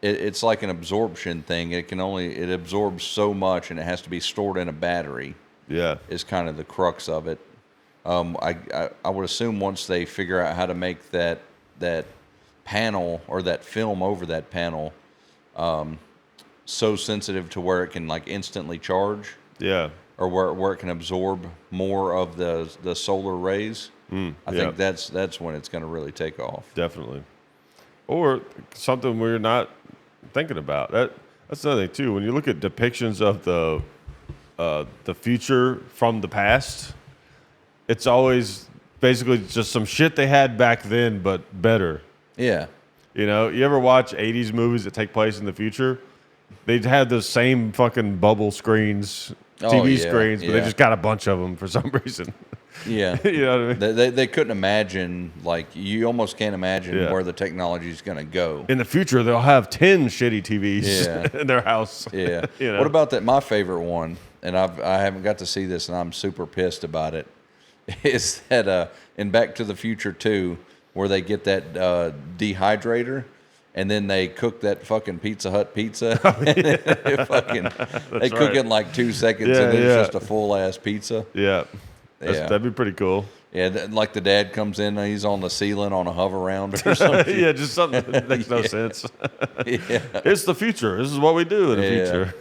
it's like an absorption thing. It absorbs so much, and it has to be stored in a battery. Yeah. Is kind of the crux of it. I would assume once they figure out how to make that panel or that film over that panel so sensitive to where it can like instantly charge. Yeah. Or where it can absorb more of the solar rays. I think that's when it's going to really take off. Definitely. Or something we're not thinking about. That's another thing too. When you look at depictions of the future from the past, it's always basically just some shit they had back then, but better. Yeah. You ever watch 80s movies that take place in the future? They'd have those same fucking bubble screens, TV screens, but they just got a bunch of them for some reason. Yeah. You know what I mean? They couldn't imagine, like, you almost can't imagine where the technology is going to go. In the future, they'll have 10 shitty TVs in their house. Yeah. What about that? My favorite one, and I haven't got to see this, and I'm super pissed about it, is that in Back to the Future 2, where they get that dehydrator, and then they cook that fucking Pizza Hut pizza. They cook it in like 2 seconds, and then it's just a full-ass pizza. Yeah. That'd be pretty cool. Yeah, like the dad comes in, and he's on the ceiling on a hover round or something. Yeah, just something that makes no sense. It's the future. This is what we do in the future.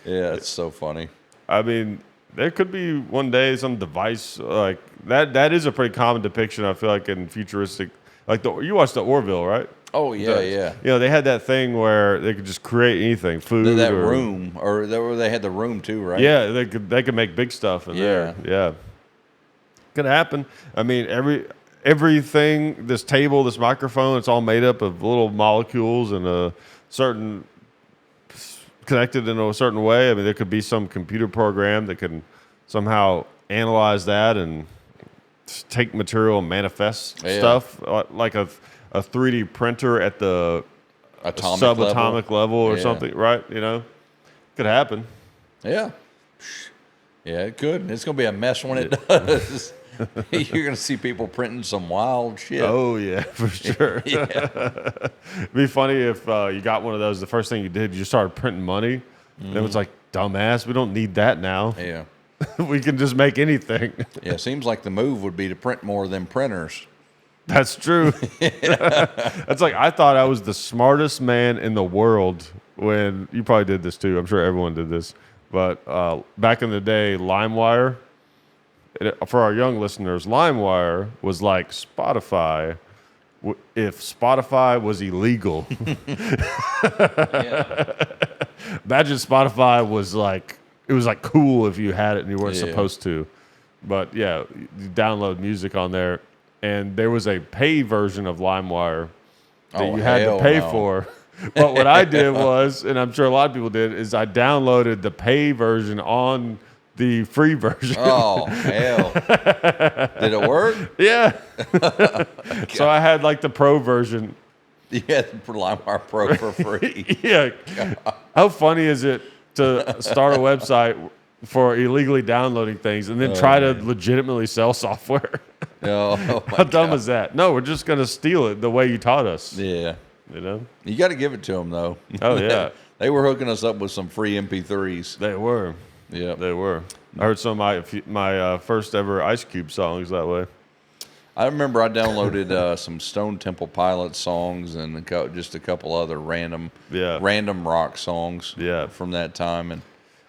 Yeah, it's so funny. I mean, there could be one day some device like that. That is a pretty common depiction, I feel like, in futuristic. Like you watched the Orville, right? Oh yeah. They had that thing where they could just create anything, food. That room, or they had the room too, right? Yeah, they could make big stuff in there. Yeah, could happen. I mean, everything, this table, this microphone, it's all made up of little molecules and a certain connected in a certain way. I mean, there could be some computer program that can somehow analyze that and take material and manifest stuff like a 3D printer at the subatomic level or something, right? Could happen. Yeah. Yeah, it could. It's going to be a mess when it does. You're going to see people printing some wild shit. Oh, yeah, for sure. It'd be funny if you got one of those, the first thing you did, you started printing money. And it was like, dumbass, we don't need that now. Yeah. We can just make anything. Yeah, it seems like the move would be to print more of them printers. That's true. That's like, I thought I was the smartest man in the world when, you probably did this too, I'm sure everyone did this, but back in the day, LimeWire, for our young listeners, LimeWire was like Spotify if Spotify was illegal. Imagine Spotify was like, it was like cool if you had it and you weren't supposed to. But yeah, you download music on there, and there was a pay version of LimeWire that you had to pay for. But what I did was, and I'm sure a lot of people did, is I downloaded the pay version on the free version. Oh, hell. Did it work? Yeah. So I had like the pro version. You had LimeWire Pro for free. Yeah. How funny is it to start a website for illegally downloading things and then try to legitimately sell software? Oh, How dumb is that? No, we're just going to steal it the way you taught us. Yeah. You know? You got to give it to them, though. Oh, yeah. They were hooking us up with some free MP3s. They were. Yeah. They were. I heard some of my first ever Ice Cube songs that way. I remember I downloaded some Stone Temple Pilots songs and just a couple other random rock songs from that time. And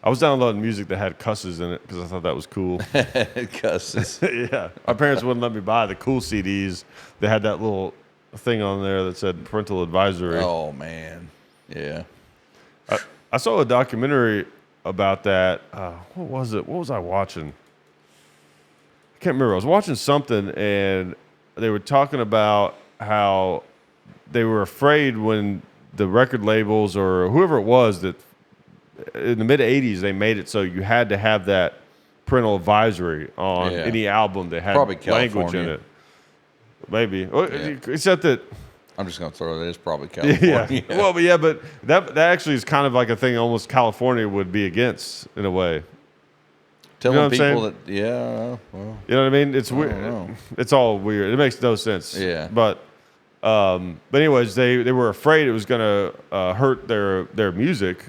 I was downloading music that had cusses in it because I thought that was cool. Cusses. Yeah. My parents wouldn't let me buy the cool CDs. They had that little thing on there that said parental advisory. Oh, man. Yeah. I saw a documentary about that. What was it? What was I watching? I can't remember. I was watching something, and they were talking about how they were afraid when the record labels or whoever it was that in the mid 80s they made it so you had to have that parental advisory on any album that had language in it. Maybe. Except that I'm just going to throw it. It's probably California. Yeah. Well, but that actually is kind of like a thing almost California would be against in a way. Telling people that, well. You know what I mean? It's weird. It's all weird. It makes no sense. Yeah. But anyways, they were afraid it was going to hurt their music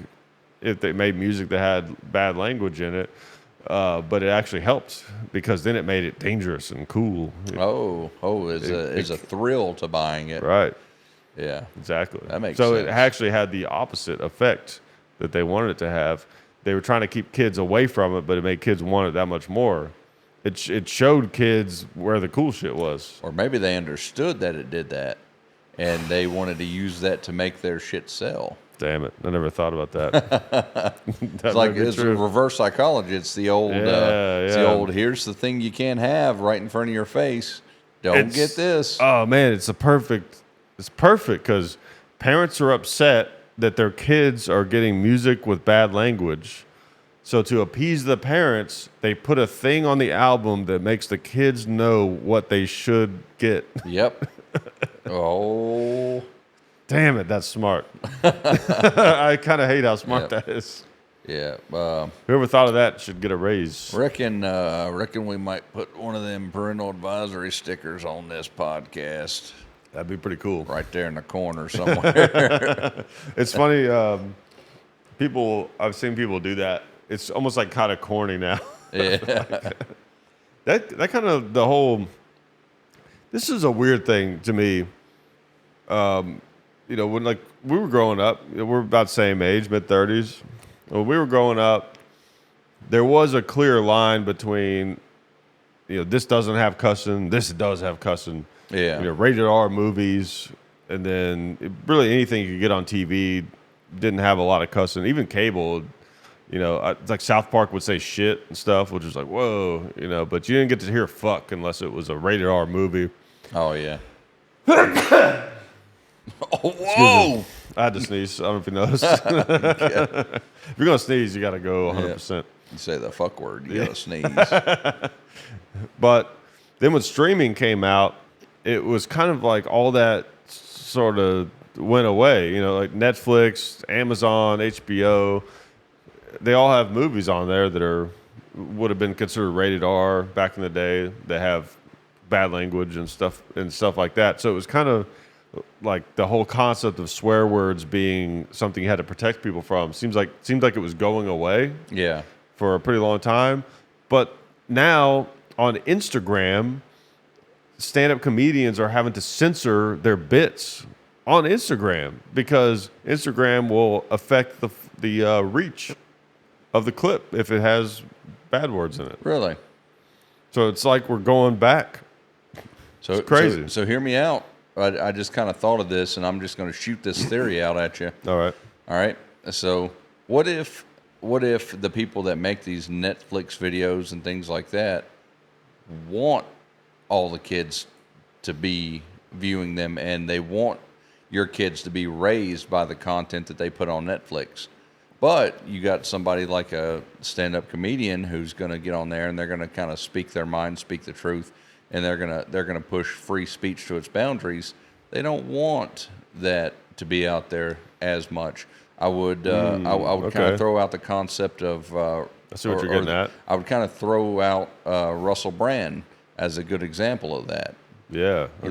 if they made music that had bad language in it. But it actually helped because then it made it dangerous and cool. Is a thrill to buying it. Right. Yeah. Exactly. That makes sense. So it actually had the opposite effect that they wanted it to have. They were trying to keep kids away from it, but it made kids want it that much more. It showed kids where the cool shit was. Or maybe they understood that it did that, and they wanted to use that to make their shit sell. Damn it. I never thought about that. It's like it's reverse psychology. It's the old, here's the thing you can't have right in front of your face. Don't get this. Oh, man, it's perfect because parents are upset that their kids are getting music with bad language. So to appease the parents, they put a thing on the album that makes the kids know what they should get. Yep. Oh. Damn it, that's smart. I kind of hate how smart that is. Yeah. Whoever thought of that should get a raise. Reckon we might put one of them parental advisory stickers on this podcast. That'd be pretty cool. Right there in the corner somewhere. It's funny. I've seen people do that. It's almost like kind of corny now. Yeah. that kind of the whole. This is a weird thing to me. When like we were growing up, we're about the same age, mid-30s. When we were growing up, there was a clear line between, this doesn't have cussing, this does have cussing. Yeah. Rated R movies, and then really anything you could get on TV didn't have a lot of cussing. Even cable, like South Park would say shit and stuff, which was like, whoa, but you didn't get to hear fuck unless it was a rated R movie. Oh, yeah. Oh, whoa! I had to sneeze. I don't know if you noticed. If you're going to sneeze, you got to go 100%. Yeah. You say the fuck word, you got to sneeze. But then when streaming came out, it was kind of like all that sort of went away. Like Netflix, Amazon, HBO, they all have movies on there that would have been considered rated R back in the day that have bad language and stuff like that. So it was kind of like the whole concept of swear words being something you had to protect people from seemed like it was going away. Yeah. For a pretty long time. But now on Instagram, stand-up comedians are having to censor their bits on Instagram because Instagram will affect the reach of the clip if it has bad words in it. Really? So it's like we're going back. So it's crazy. So hear me out. I just kind of thought of this, and I'm just going to shoot this theory out at you. All right. So what if the people that make these Netflix videos and things like that want all the kids to be viewing them, and they want your kids to be raised by the content that they put on Netflix? But you got somebody like a stand-up comedian who's going to get on there and they're going to kind of speak their mind, speak the truth, and they're going to push free speech to its boundaries. They don't want that to be out there as much. I would okay. kind of throw out the concept of. I see what you're getting at. I would kind of throw out Russell Brand as a good example of that. Yeah. You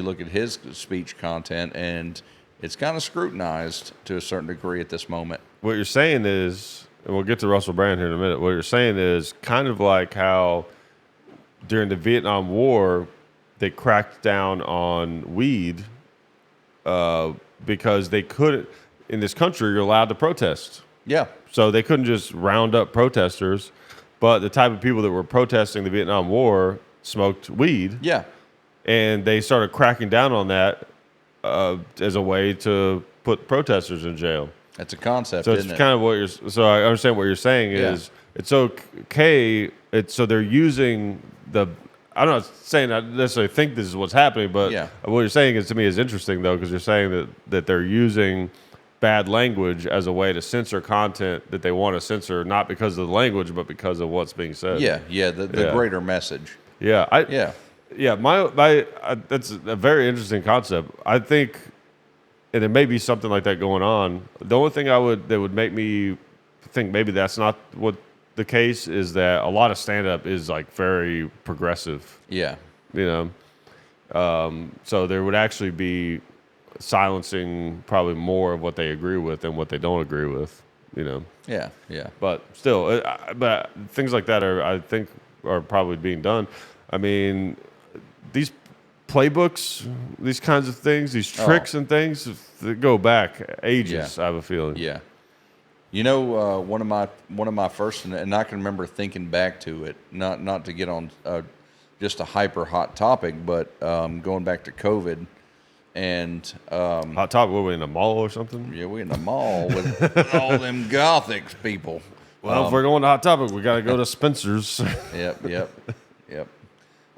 look at his speech content, and it's kind of scrutinized to a certain degree at this moment. What you're saying is, and we'll get to Russell Brand here in a minute. What you're saying is kind of like how during the Vietnam War they cracked down on weed because they couldn't. In this country, you're allowed to protest. Yeah. So they couldn't just round up protesters, but the type of people that were protesting the Vietnam War smoked weed. Yeah. And they started cracking down on that as a way to put protesters in jail. That's a concept, So isn't it's it? kind of what you're. So I understand what you're saying is it's okay. So they're using the. I'm not saying I necessarily think this is what's happening, but what you're saying is to me is interesting though, because you're saying that they're using bad language as a way to censor content that they want to censor, not because of the language, but because of what's being said. The greater message. Yeah, that's a very interesting concept. I think, and there may be something like that going on. The only thing that would make me think maybe that's not what the case is that a lot of stand-up is like very progressive. Yeah. You know, so there would actually be silencing probably more of what they agree with than what they don't agree with. You know. Yeah. But still, but things like that I think are probably being done. I mean, these playbooks, these kinds of things, these tricks and things, they go back ages. I have a feeling. Yeah. You know, one of my first, and I can remember thinking back to it, not to get on just a hyper hot topic, but going back to COVID, and hot topic. Were we in a mall or something? Yeah, we in the mall with all them Gothics people. Well, if we're going to hot topic, we got to go to Spencer's. Yep.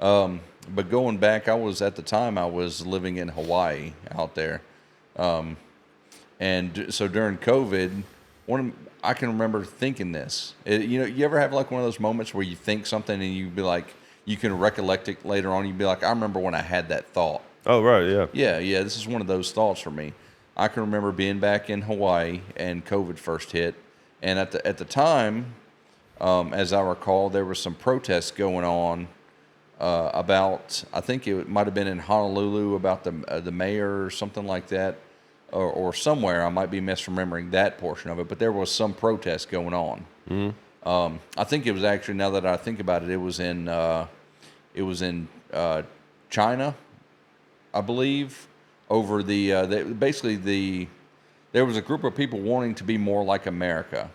But going back, I was living in Hawaii out there, and so during COVID. I can remember thinking this. You ever have like one of those moments where you think something and you be like, you can recollect it later on. You'd be like, I remember when I had that thought. Oh, right, yeah. Yeah. This is one of those thoughts for me. I can remember being back in Hawaii and COVID first hit, and at the time, as I recall, there was some protests going on about. I think it might have been in Honolulu about the mayor or something like that. Or somewhere, I might be misremembering that portion of it, but there was some protest going on. Mm-hmm. I think it was actually, now that I think about it, it was in China, I believe, over there was a group of people wanting to be more like America.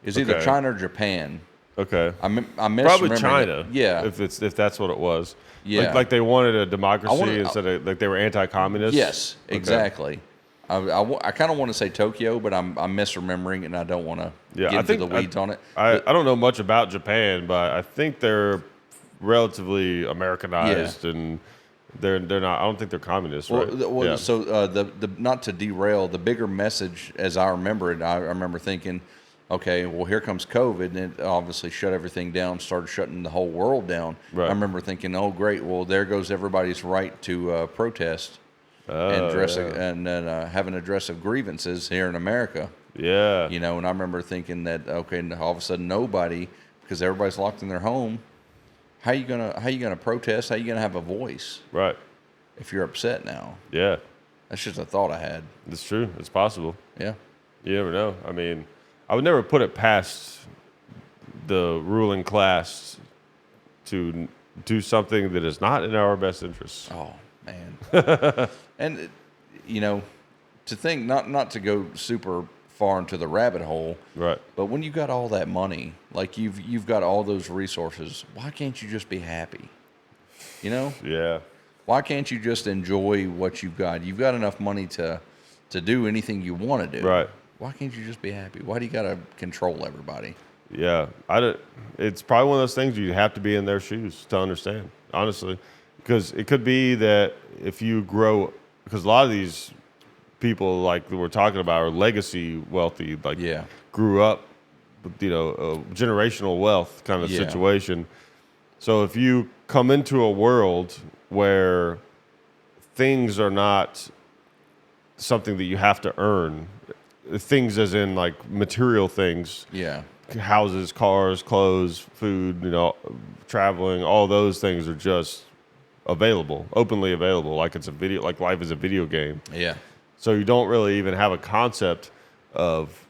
It's either China or Japan. Okay. I probably China. Yeah. If that's what it was. Yeah. Like they wanted a democracy instead of like they were anti-communist. Yes, exactly. I kind of want to say Tokyo, but I'm misremembering, and I don't want to get into the weeds on it. I don't know much about Japan, but I think they're relatively Americanized, and they're not. I don't think they're communist, right? So the not to derail, the bigger message, as I remember it, I remember thinking, okay, well here comes COVID, and it obviously shut everything down, started shutting the whole world down. Right. I remember thinking, oh great, well there goes everybody's right to protest. And have an address of grievances here in America. Yeah. And I remember thinking that all of a sudden nobody, because everybody's locked in their home, how you gonna protest? How you gonna have a voice? Right. If you're upset now. Yeah. That's just a thought I had. It's true. It's possible. Yeah. You never know. I mean, I would never put it past the ruling class to do something that is not in our best interests. Oh man. And to think not to go super far into the rabbit hole, right? But when you got all that money, like you've got all those resources, why can't you just be happy? Yeah. Why can't you just enjoy what you've got? You've got enough money to do anything you want to do. Right. Why can't you just be happy? Why do you got to control everybody? Yeah. It's probably one of those things you have to be in their shoes to understand, honestly. Because it could be that if you grow, because a lot of these people like we're talking about are legacy wealthy, like grew up with, a generational wealth kind of situation. So if you come into a world where things are not something that you have to earn, things as in like material things, houses, cars, clothes, food, traveling, all those things are just available, openly available, like it's a video, like life is a video game. Yeah. So you don't really even have a concept of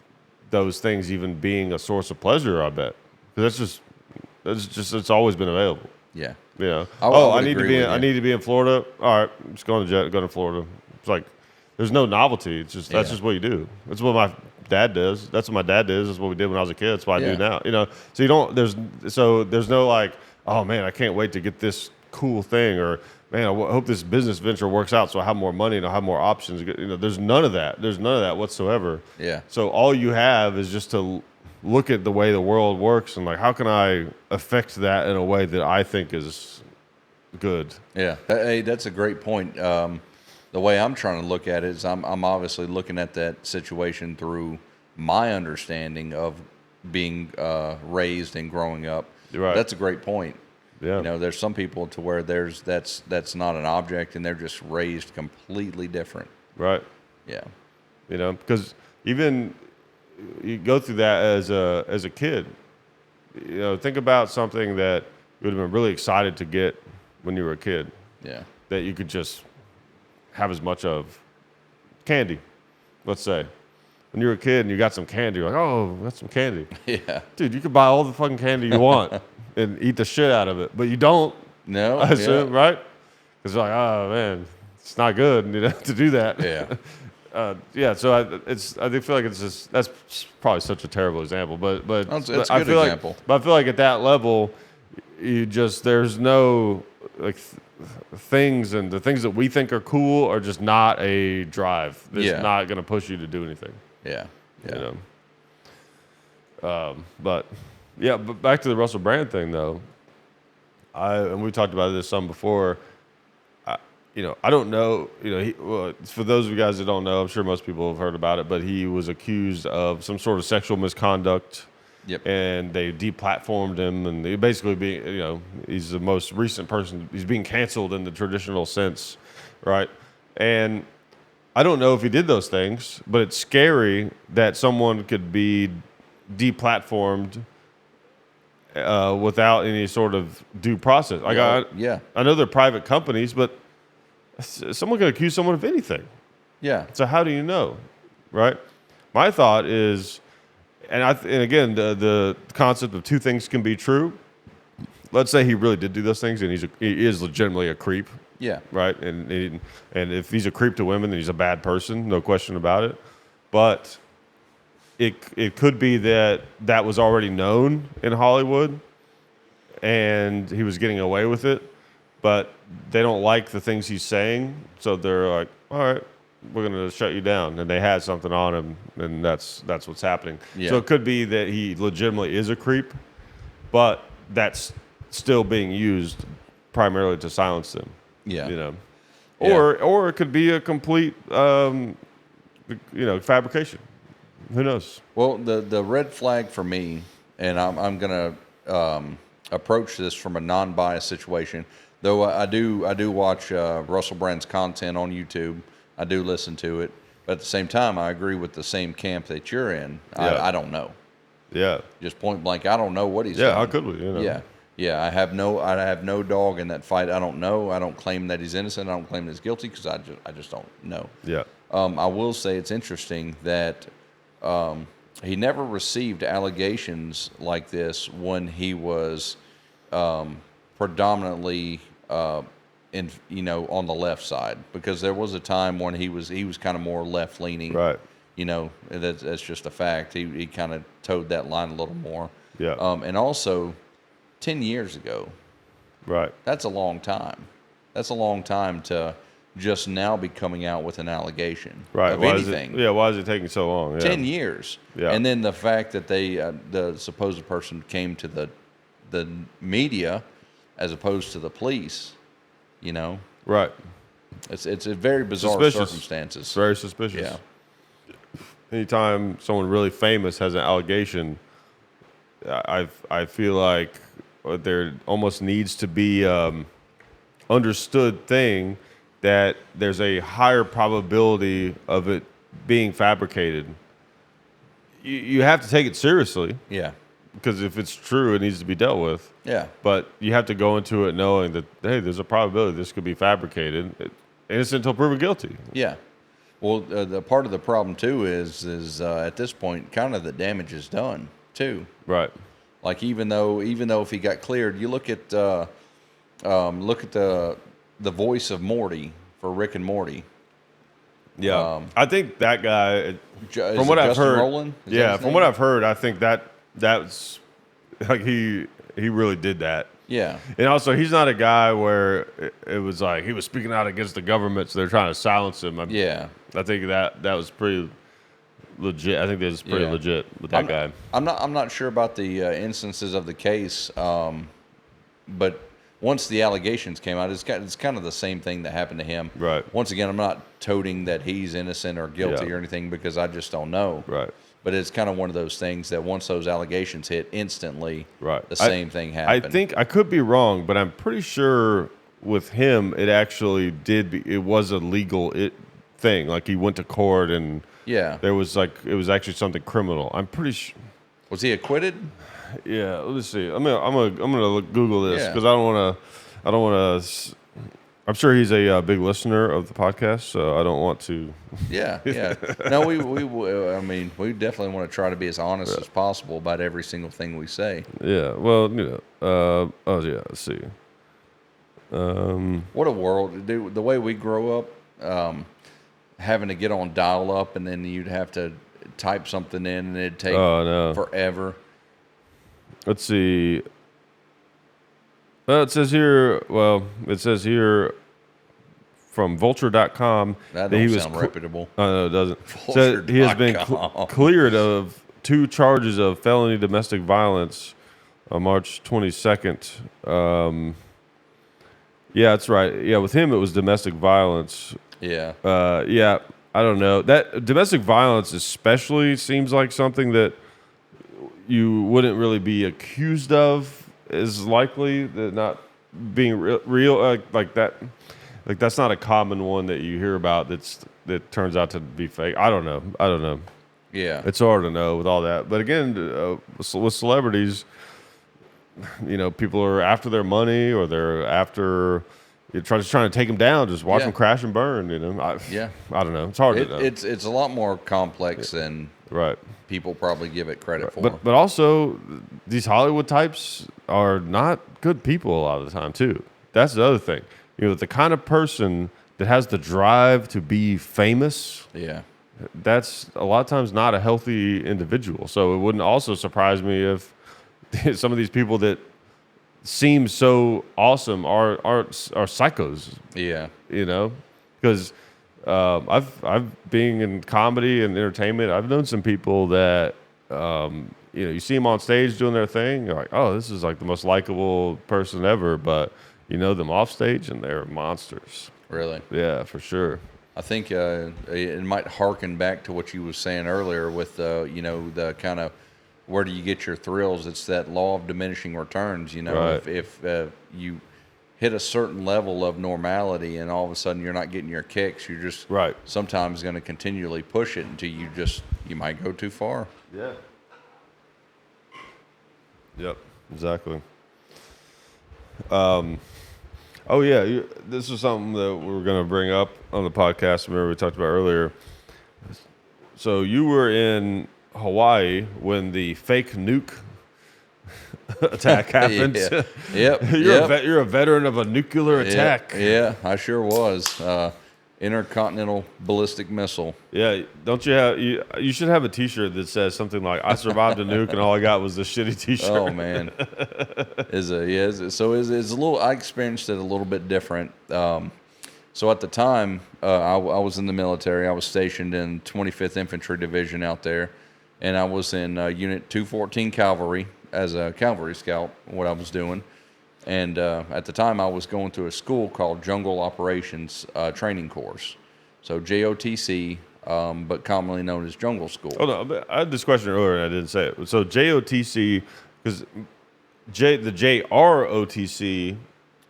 those things even being a source of pleasure, I bet. Because it's always been available. Yeah. I need to be in Florida. All right, just go to Florida. It's like there's no novelty. It's just that's just what you do. That's what my dad does. That's what my dad does. That's what we did when I was a kid. That's what I do now. So you don't there's no like, oh man, I can't wait to get this cool thing, or man, I hope this business venture works out so I have more money and I'll have more options. There's none of that. There's none of that whatsoever. Yeah. So all you have is just to look at the way the world works and like, how can I affect that in a way that I think is good? Yeah. Hey, that's a great point. The way I'm trying to look at it is I'm obviously looking at that situation through my understanding of being raised and growing up. Right. That's a great point. Yeah. There's some people to where that's not an object and they're just raised completely different. Right. Yeah. Because even you go through that as a kid. Think about something that you would have been really excited to get when you were a kid. Yeah. That you could just have as much of. Candy, let's say. When you were a kid and you got some candy, you're like, oh, that's some candy. Yeah. Dude, you could buy all the fucking candy you want and eat the shit out of it, but you don't. No. I assume, right? Because you're like, oh man, it's not good to do that. Yeah. So I feel like it's just that's probably such a terrible example, but it's a good example. But I feel like at that level, there's no like things, and the things that we think are cool are just not a drive. It's not going to push you to do anything. Yeah. But back to the Russell Brand thing though. And we talked about this some before. I don't know. For those of you guys that don't know, I'm sure most people have heard about it. But he was accused of some sort of sexual misconduct. Yep. And they deplatformed him, and he basically he's the most recent person. He's being canceled in the traditional sense, right? And I don't know if he did those things, but it's scary that someone could be deplatformed without any sort of due process. I know they're private companies, but someone can accuse someone of anything. Yeah. So how do you know, right? My thought is, and again, the concept of two things can be true. Let's say he really did do those things, and he is legitimately a creep. Yeah. Right. And if he's a creep to women, then he's a bad person, no question about it. But it could be that was already known in Hollywood, and he was getting away with it. But they don't like the things he's saying, so they're like, all right, we're going to shut you down. And they had something on him, and that's what's happening. Yeah. So it could be that he legitimately is a creep, but that's still being used primarily to silence them. Yeah. Or it could be a complete, fabrication. Who knows? Well, the red flag for me, and I'm going to approach this from a non-biased situation. Though I do watch Russell Brand's content on YouTube. I do listen to it. But at the same time, I agree with the same camp that you're in. Yeah. I don't know. Yeah. Just point blank, I don't know what he's done. Yeah, how could we? Yeah. I have no dog in that fight. I don't know. I don't claim that he's innocent. I don't claim that he's guilty because I just don't know. Yeah. I will say it's interesting that he never received allegations like this when he was predominantly on the left side, because there was a time when he was kind of more left leaning. Right. That's just a fact. He kind of towed that line a little more. Yeah. And also, 10 years ago. Right. That's a long time. That's a long time to just now be coming out with an allegation of anything. Why is it taking so long? Yeah. 10 years. Yeah. And then the fact that the supposed person came to the media as opposed to the police, Right. It's a very bizarre circumstances. It's very suspicious. Yeah. Anytime someone really famous has an allegation, I feel like there almost needs to be understood thing that there's a higher probability of it being fabricated. You have to take it seriously. Yeah. Because if it's true, it needs to be dealt with. Yeah. But you have to go into it knowing that, hey, there's a probability this could be fabricated. Innocent until proven guilty. Yeah. Well, the part of the problem too is at this point, kind of the damage is done too. Right. Like even though if he got cleared, you look at the voice of Morty for Rick and Morty. Yeah, I think that guy. From what I've heard, from what I've heard, I think that's like he really did that. Yeah, and also he's not a guy where it was like he was speaking out against the government, so they're trying to silence him. I think that was pretty legit. I think that's pretty legit with that guy. I'm not sure about the instances of the case, but once the allegations came out, it's kind of the same thing that happened to him. Right. Once again, I'm not toting that he's innocent or guilty or anything because I just don't know. Right. But it's kind of one of those things that once those allegations hit, instantly the same thing happened. I think I could be wrong, but I'm pretty sure with him it actually it was a legal thing. Like he went to court and there was it was actually something criminal. I'm pretty sure. Was he acquitted? Yeah, let's see. I'm gonna Google this because I don't want to. I'm sure he's a big listener of the podcast, so I don't want to. Yeah. No, we definitely want to try to be as honest as possible about every single thing we say. Yeah. Well, let's see. What a world, dude! The way we grow up, having to get on dial up, and then you'd have to type something in, and it'd take forever. Let's see. It says here from vulture.com that he was sound reputable. No, it doesn't. So he has been cleared of 2 charges of felony domestic violence on March 22nd. Yeah, that's right. Yeah, with him it was domestic violence. Yeah. I don't know. That domestic violence especially seems like something that you wouldn't really be accused of is likely that not being real like that. Like that's not a common one that you hear about that turns out to be fake. I don't know. Yeah, it's hard to know with all that. But again, with celebrities, people are after their money or they're after. You're trying to take them down. Just watch them crash and burn. I don't know. It's hard to know. It's a lot more complex than people probably give it credit for. But also, these Hollywood types are not good people a lot of the time too. That's the other thing. The kind of person that has the drive to be famous. Yeah, that's a lot of times not a healthy individual. So it wouldn't also surprise me if some of these people that seem so awesome are psychos. Yeah, because I've being in comedy and entertainment, I've known some people that you see them on stage doing their thing, you're like, oh, this is like the most likable person ever, but you know them off stage and they're monsters. Really? Yeah, for sure. I think it might harken back to what you were saying earlier with the kind of where do you get your thrills? It's that law of diminishing returns. If you hit a certain level of normality and all of a sudden you're not getting your kicks, you're just sometimes going to continually push it until you might go too far. Yeah. Yep. Exactly. This is something that we were going to bring up on the podcast. Remember we talked about earlier. So you were in Hawaii when the fake nuke attack happened. Yep. You're a veteran of a nuclear attack. Yeah, I sure was. Intercontinental ballistic missile. Yeah, don't you have? You should have a T-shirt that says something like "I survived a nuke and all I got was this shitty T-shirt." Oh man, it's a little. I experienced it a little bit different. So at the time, I was in the military. I was stationed in 25th Infantry Division out there, and I was in Unit 214 Cavalry as a cavalry scout. What I was doing, And at the time, I was going through a school called Jungle Operations Training Course. So JOTC, but commonly known as Jungle School. Hold on, I had this question earlier and I didn't say it. So JOTC, because the JROTC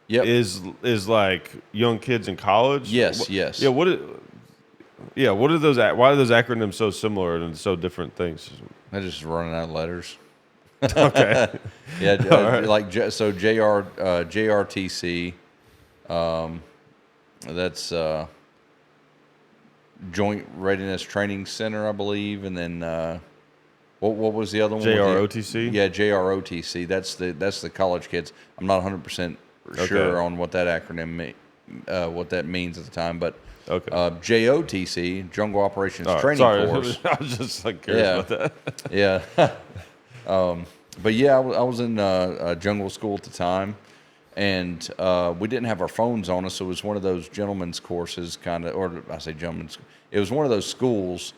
Yep. is like young kids in college. Yes, yes. Yeah. What are those? Why are those acronyms so similar and so different things? They're just running out of letters. Okay. Yeah, Right. like so JRTC, that's Joint Readiness Training Center, I believe, and then what was the other one? JROTC. Yeah, JROTC. That's the college kids. I'm not 100% sure on what that acronym what that means at the time, but Okay. JOTC, Jungle Operations Training Sorry, Course. I was just like curious about that. Yeah. But yeah, I was in jungle school at the time, and we didn't have our phones on us, so it was one of those gentlemen's courses, kind of, or I say gentlemen's. It was one of those schools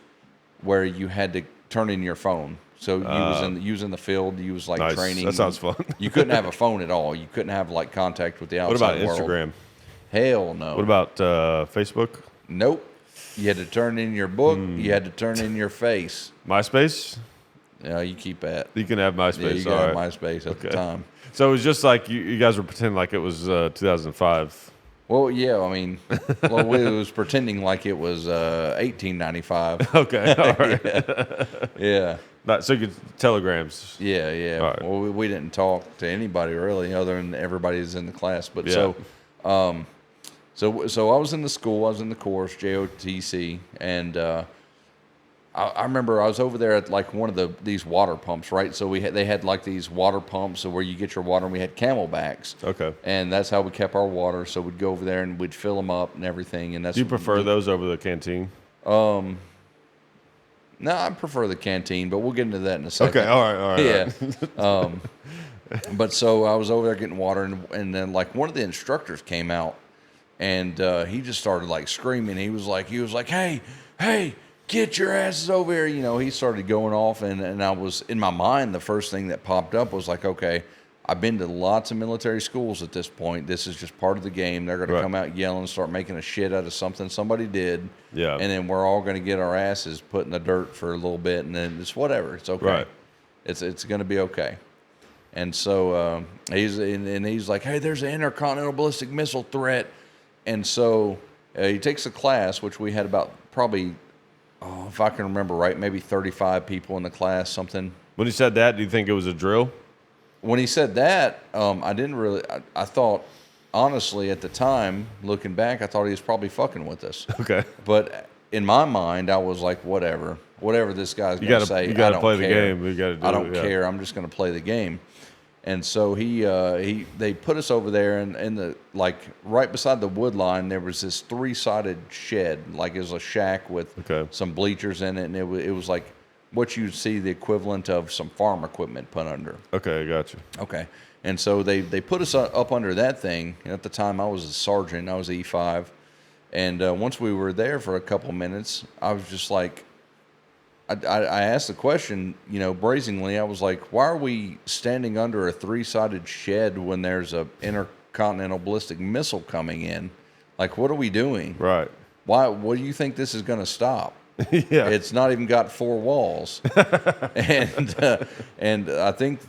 where you had to turn in your phone. So you was in the field, you was like Nice. training. That sounds fun. You couldn't have a phone at all. You couldn't have like contact with the outside What about world. Instagram? Hell no. What about Facebook? Nope. You had to turn in your book. You had to turn in your face. MySpace? You keep that. You can have MySpace. Yeah, you could have MySpace at the time. So it was just like you guys were pretending like it was 2005. Well, yeah, I mean, well, we was pretending like it was 1895. Okay, all right. Yeah. So you could telegrams. Yeah. All right. Well, we didn't talk to anybody really, other than everybody who's in the class. But Yeah. so I was in the school, I was in the course, JOTC, and I remember I was over there at like one of these water pumps, right? So they had like these water pumps where you get your water, and we had Camelbacks. Okay. And that's how we kept our water. So we'd go over there and we'd fill them up and everything. And that's Do you prefer those over the canteen? No, I prefer the canteen, but we'll get into that in a second. Okay, all right. Yeah. But so I was over there getting water, and then like one of the instructors came out, and he just started like screaming. He was like, hey, get your asses over here. You know, he started going off, and I was, in my mind, the first thing that popped up was like, okay, I've been to lots of military schools at this point. This is just part of the game. They're going to come out yelling, start making a shit out of something somebody did. Yeah. And then we're all going to get our asses put in the dirt for a little bit, and then it's whatever. It's okay. Right. It's going to be okay. And so he's like, hey, there's an intercontinental ballistic missile threat. And so he takes a class, which we had about probably, if I can remember right, maybe 35 people in the class, something. When he said that, do you think it was a drill? When he said that, I didn't really, I thought, honestly, at the time, looking back, I thought he was probably fucking with us. Okay. But in my mind, I was like, whatever this guy's going to say, you got to play care. the game. You got to do I don't care. I'm just going to play the game. And so they put us over there, and in the, like, right beside the wood line, there was this 3-sided shed, like it was a shack with some bleachers in it, and it was like what you'd see the equivalent of some farm equipment put under. Okay, I got you. Okay. And so they put us up under that thing. And at the time, I was a sergeant. I was E5. And once we were there for a couple minutes, I was just like, I asked the question, you know, brazenly. I was like, why are we standing under a 3-sided shed when there's a intercontinental ballistic missile coming in? Like, what are we doing? Right. Why? What do you think this is going to stop? Yeah. It's not even got 4 walls. and I think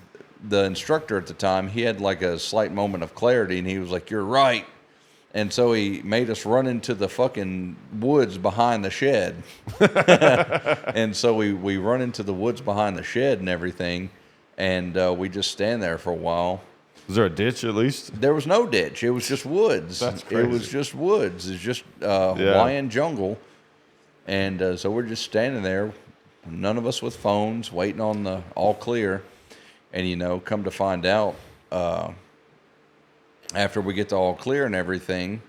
the instructor at the time, he had like a slight moment of clarity, and he was like, you're right. And so he made us run into the fucking woods behind the shed. And so we run into the woods behind the shed and everything, and we just stand there for a while. Was there a ditch at least? There was no ditch. It was just woods. That's crazy. It was just woods. It's just Hawaiian jungle. And so we're just standing there, none of us with phones, waiting on the all clear. And, you know, come to find out, after we get the all clear and everything,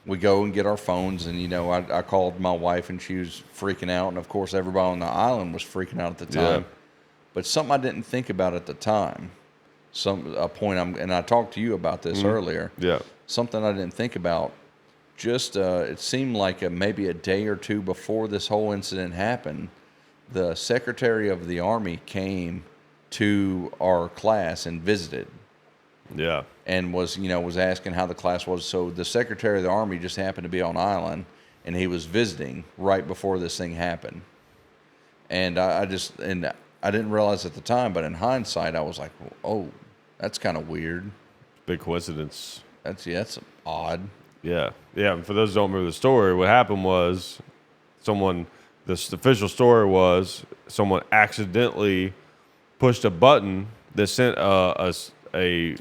we go and get our phones. And, you know, I called my wife, and she was freaking out. And, of course, everybody on the island was freaking out at the time. Yeah. But something I didn't think about at the time, and I talked to you about this earlier. Yeah. Something I didn't think about. Just it seemed like maybe a day or two before this whole incident happened, the Secretary of the Army came to our class and visited. Yeah. And was asking how the class was. So the Secretary of the Army just happened to be on island, and he was visiting right before this thing happened. And I didn't realize at the time, but in hindsight, I was like, oh, that's kind of weird. Big coincidence. That's odd. Yeah. Yeah. And for those who don't remember the story, what happened was the official story was someone accidentally pushed a button that sent a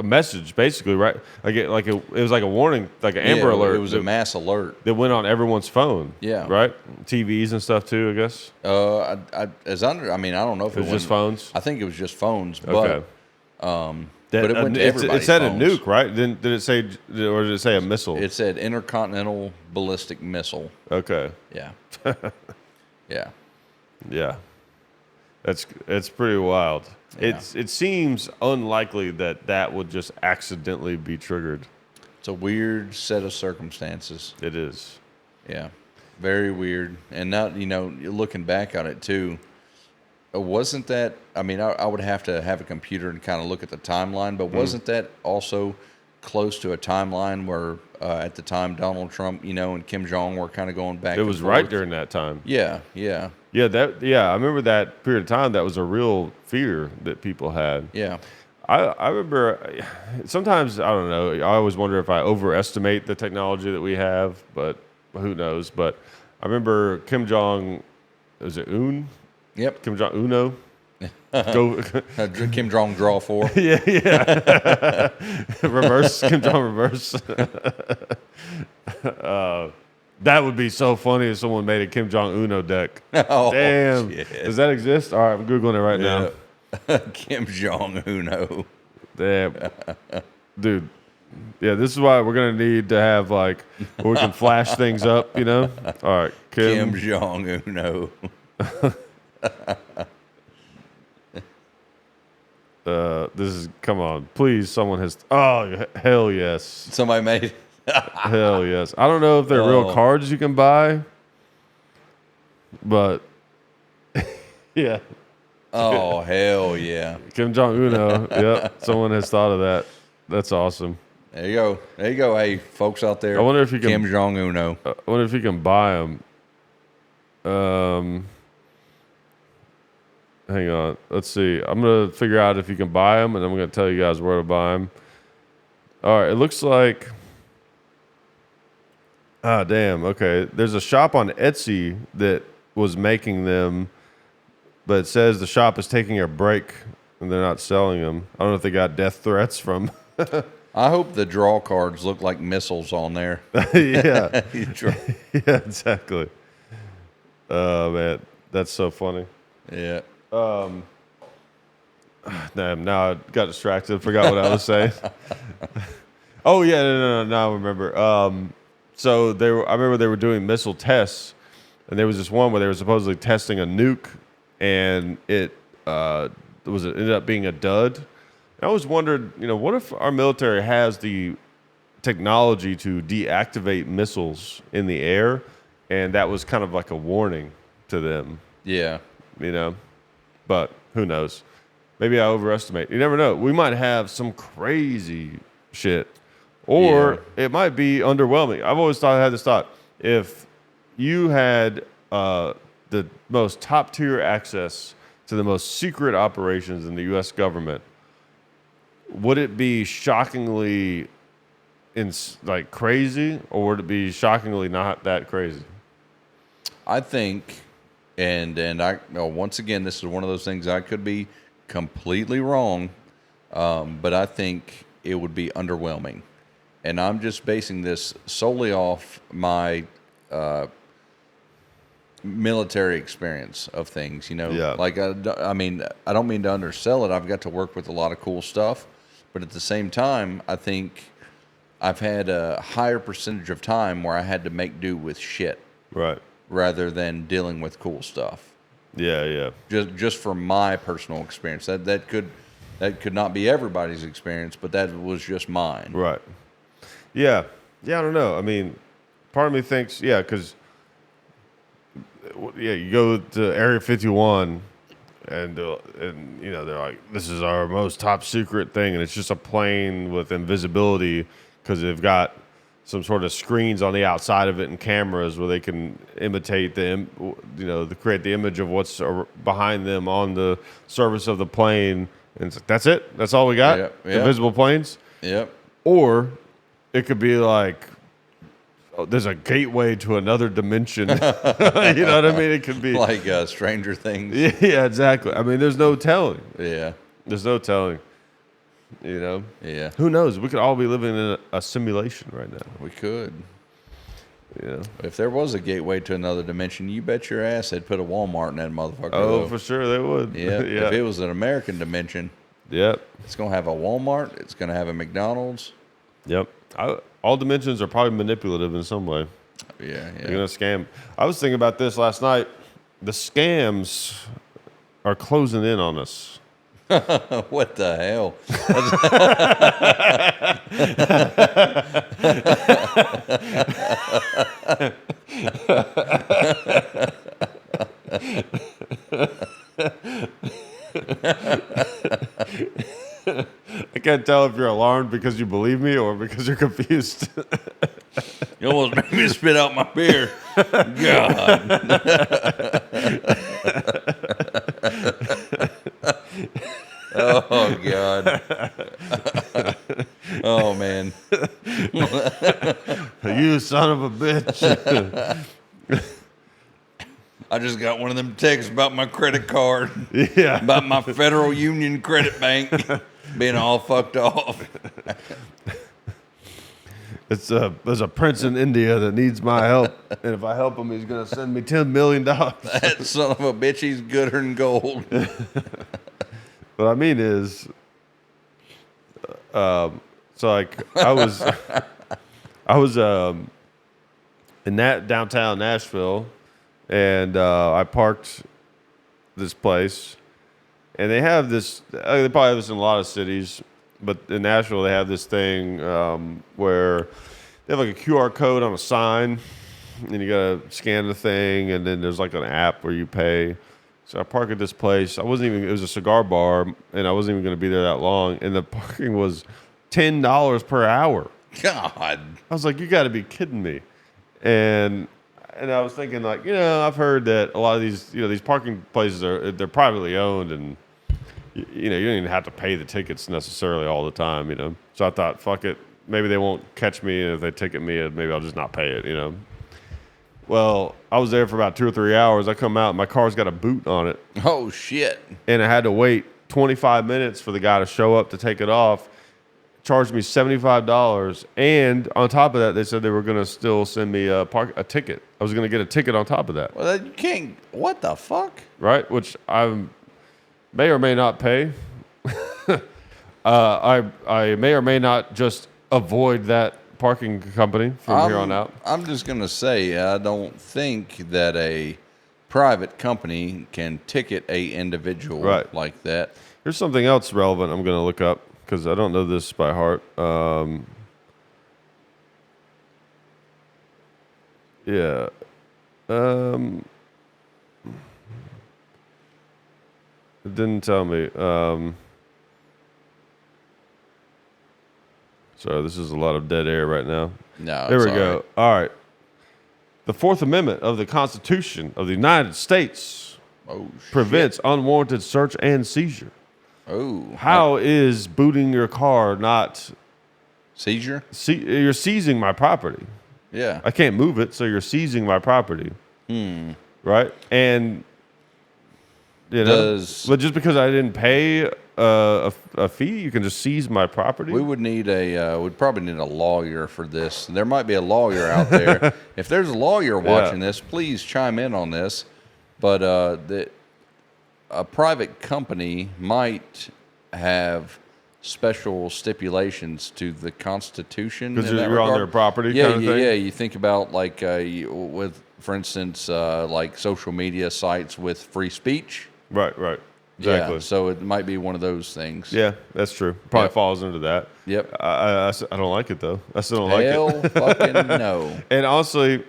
message, basically, right? It was like a warning, like an Amber Alert. It was a mass alert that went on everyone's phone. Yeah. Right? TVs and stuff too, I guess. I don't know if it was just phones. I think it was just phones, okay. But it went to everybody's It said phones. a nuke, right? Did it say, or did it say a missile? It said intercontinental ballistic missile. Okay. Yeah. Yeah. Yeah. It's pretty wild. Yeah. It seems unlikely that would just accidentally be triggered. It's a weird set of circumstances. It is. Yeah. Very weird. And now, looking back on it too, wasn't that, I would have to have a computer and kind of look at the timeline, but wasn't that also close to a timeline where at the time Donald Trump, and Kim Jong were kind of going back? It was right during that time. Yeah, yeah. Yeah, I remember that period of time. That was a real fear that people had. Yeah. I remember sometimes, I don't know, I always wonder if I overestimate the technology that we have, but who knows. But I remember Kim Jong, is it Un? Yep. Kim Jong Uno. Go. Kim Jong draw 4. Yeah. Reverse. Kim Jong reverse. That would be so funny if someone made a Kim Jong Uno deck. Oh, damn. shit. Does that exist? All right, I'm Googling it right now. Kim Jong Uno. Damn. Dude. Yeah, this is why we're going to need to have, where we can flash things up, All right. Kim Jong Uno. This is, come on. Please, someone has, oh, hell yes. Somebody made it. Hell yes. I don't know if they're real cards you can buy, but yeah. Oh, hell yeah. Kim Jong Uno. Yep. Someone has thought of that. That's awesome. There you go. There you go. Hey, folks out there. I wonder if you can. Kim Jong Uno. I wonder if you can buy them. Hang on. Let's see. I'm going to figure out if you can buy them, and I'm going to tell you guys where to buy them. All right. It looks like. Ah, damn. Okay. There's a shop on Etsy that was making them, but it says the shop is taking a break and they're not selling them. I don't know if they got death threats from. I hope the draw cards look like missiles on there. Yeah. Yeah, exactly. Oh, man. That's so funny. Yeah. Damn, now I got distracted. Forgot what I was saying. Oh, yeah. No. Now I remember. So I remember they were doing missile tests, and there was this one where they were supposedly testing a nuke, and it ended up being a dud. And I always wondered, what if our military has the technology to deactivate missiles in the air, and that was kind of like a warning to them. Yeah. But who knows? Maybe I overestimate. You never know. We might have some crazy shit. Or it might be underwhelming. I've always had this thought. If you had the most top-tier access to the most secret operations in the U.S. government, would it be shockingly crazy, or would it be shockingly not that crazy? I think, and once again, this is one of those things I could be completely wrong, but I think it would be underwhelming. And I'm just basing this solely off my military experience of things, Yeah. I don't mean to undersell it. I've got to work with a lot of cool stuff, but at the same time, I think I've had a higher percentage of time where I had to make do with shit, right, rather than dealing with cool stuff. Yeah. Just from my personal experience, that could not be everybody's experience, but that was just mine. Right. Yeah. I don't know. I mean, part of me thinks, because you go to Area 51 And you know, they're like, this is our most top secret thing, and it's just a plane with invisibility because they've got some sort of screens on the outside of it and cameras where they can imitate create the image of what's behind them on the surface of the plane. And it's like, that's it. That's all we got. Invisible planes. Yep. Or it could be like, there's a gateway to another dimension. You know what I mean? It could be like Stranger Things. Yeah, exactly. I mean, there's no telling. Yeah. There's no telling. You know? Yeah. Who knows? We could all be living in a simulation right now. We could. Yeah. If there was a gateway to another dimension, you bet your ass they'd put a Walmart in that motherfucker. Oh, for sure they would. Yeah. Yeah. If it was an American dimension, yep. It's going to have a Walmart. It's going to have a McDonald's. Yep. All dimensions are probably manipulative in some way. Yeah. They're going to scam. I was thinking about this last night. The scams are closing in on us. What the hell? I can't tell if you're alarmed because you believe me or because you're confused. You almost made me spit out my beer. God. Oh, God. Oh, man. You son of a bitch. I just got one of them texts about my credit card. Yeah. About my Federal Union credit bank being all fucked off. There's a prince in India that needs my help, and if I help him, he's going to send me $10 million. That son of a bitch, he's gooder than gold. What I mean is, so like I was in that downtown Nashville, and I parked this place, and they have this. They probably have this in a lot of cities, but in Nashville they have this thing where they have like a QR code on a sign, and you gotta scan the thing, and then there's like an app where you pay. So I parked at this place. It was a cigar bar, and I wasn't even going to be there that long. And the parking was $10 per hour. God. I was like, you got to be kidding me. And I was thinking, like, I've heard that a lot of these parking places they're privately owned, and you don't even have to pay the tickets necessarily all the time, So I thought, fuck it, maybe they won't catch me, and if they ticket me, maybe I'll just not pay it, Well, I was there for about 2 or 3 hours. I come out, and my car's got a boot on it. Oh, shit. And I had to wait 25 minutes for the guy to show up to take it off. Charged me $75. And on top of that, they said they were going to still send me a ticket. I was going to get a ticket on top of that. Well, you can't. What the fuck? Right? Which I may or may not pay. I may or may not just avoid that parking company from here on out. I'm just going to say, I don't think that a private company can ticket a individual like that. Here's something else relevant I'm going to look up because I don't know this by heart. Yeah. It didn't tell me. Sorry, this is a lot of dead air right now. No, there we go. Right. All right. The Fourth Amendment of the Constitution of the United States prevents unwarranted search and seizure. Oh. How is booting your car not seizure? You're seizing my property. Yeah. I can't move it, so you're seizing my property. Right? And but just because I didn't pay a fee, you can just seize my property? We would need we'd probably need a lawyer for this. There might be a lawyer out there. If there's a lawyer watching this, please chime in on this. But a private company might have special stipulations to the Constitution. Because you're on their property kind of thing? Yeah, you think about like for instance, like social media sites with free speech. Right. Exactly. Yeah, so it might be one of those things. Yeah, that's true. Probably falls into that. Yep. I don't like it, though. I still don't like it. Hell fucking no. And honestly,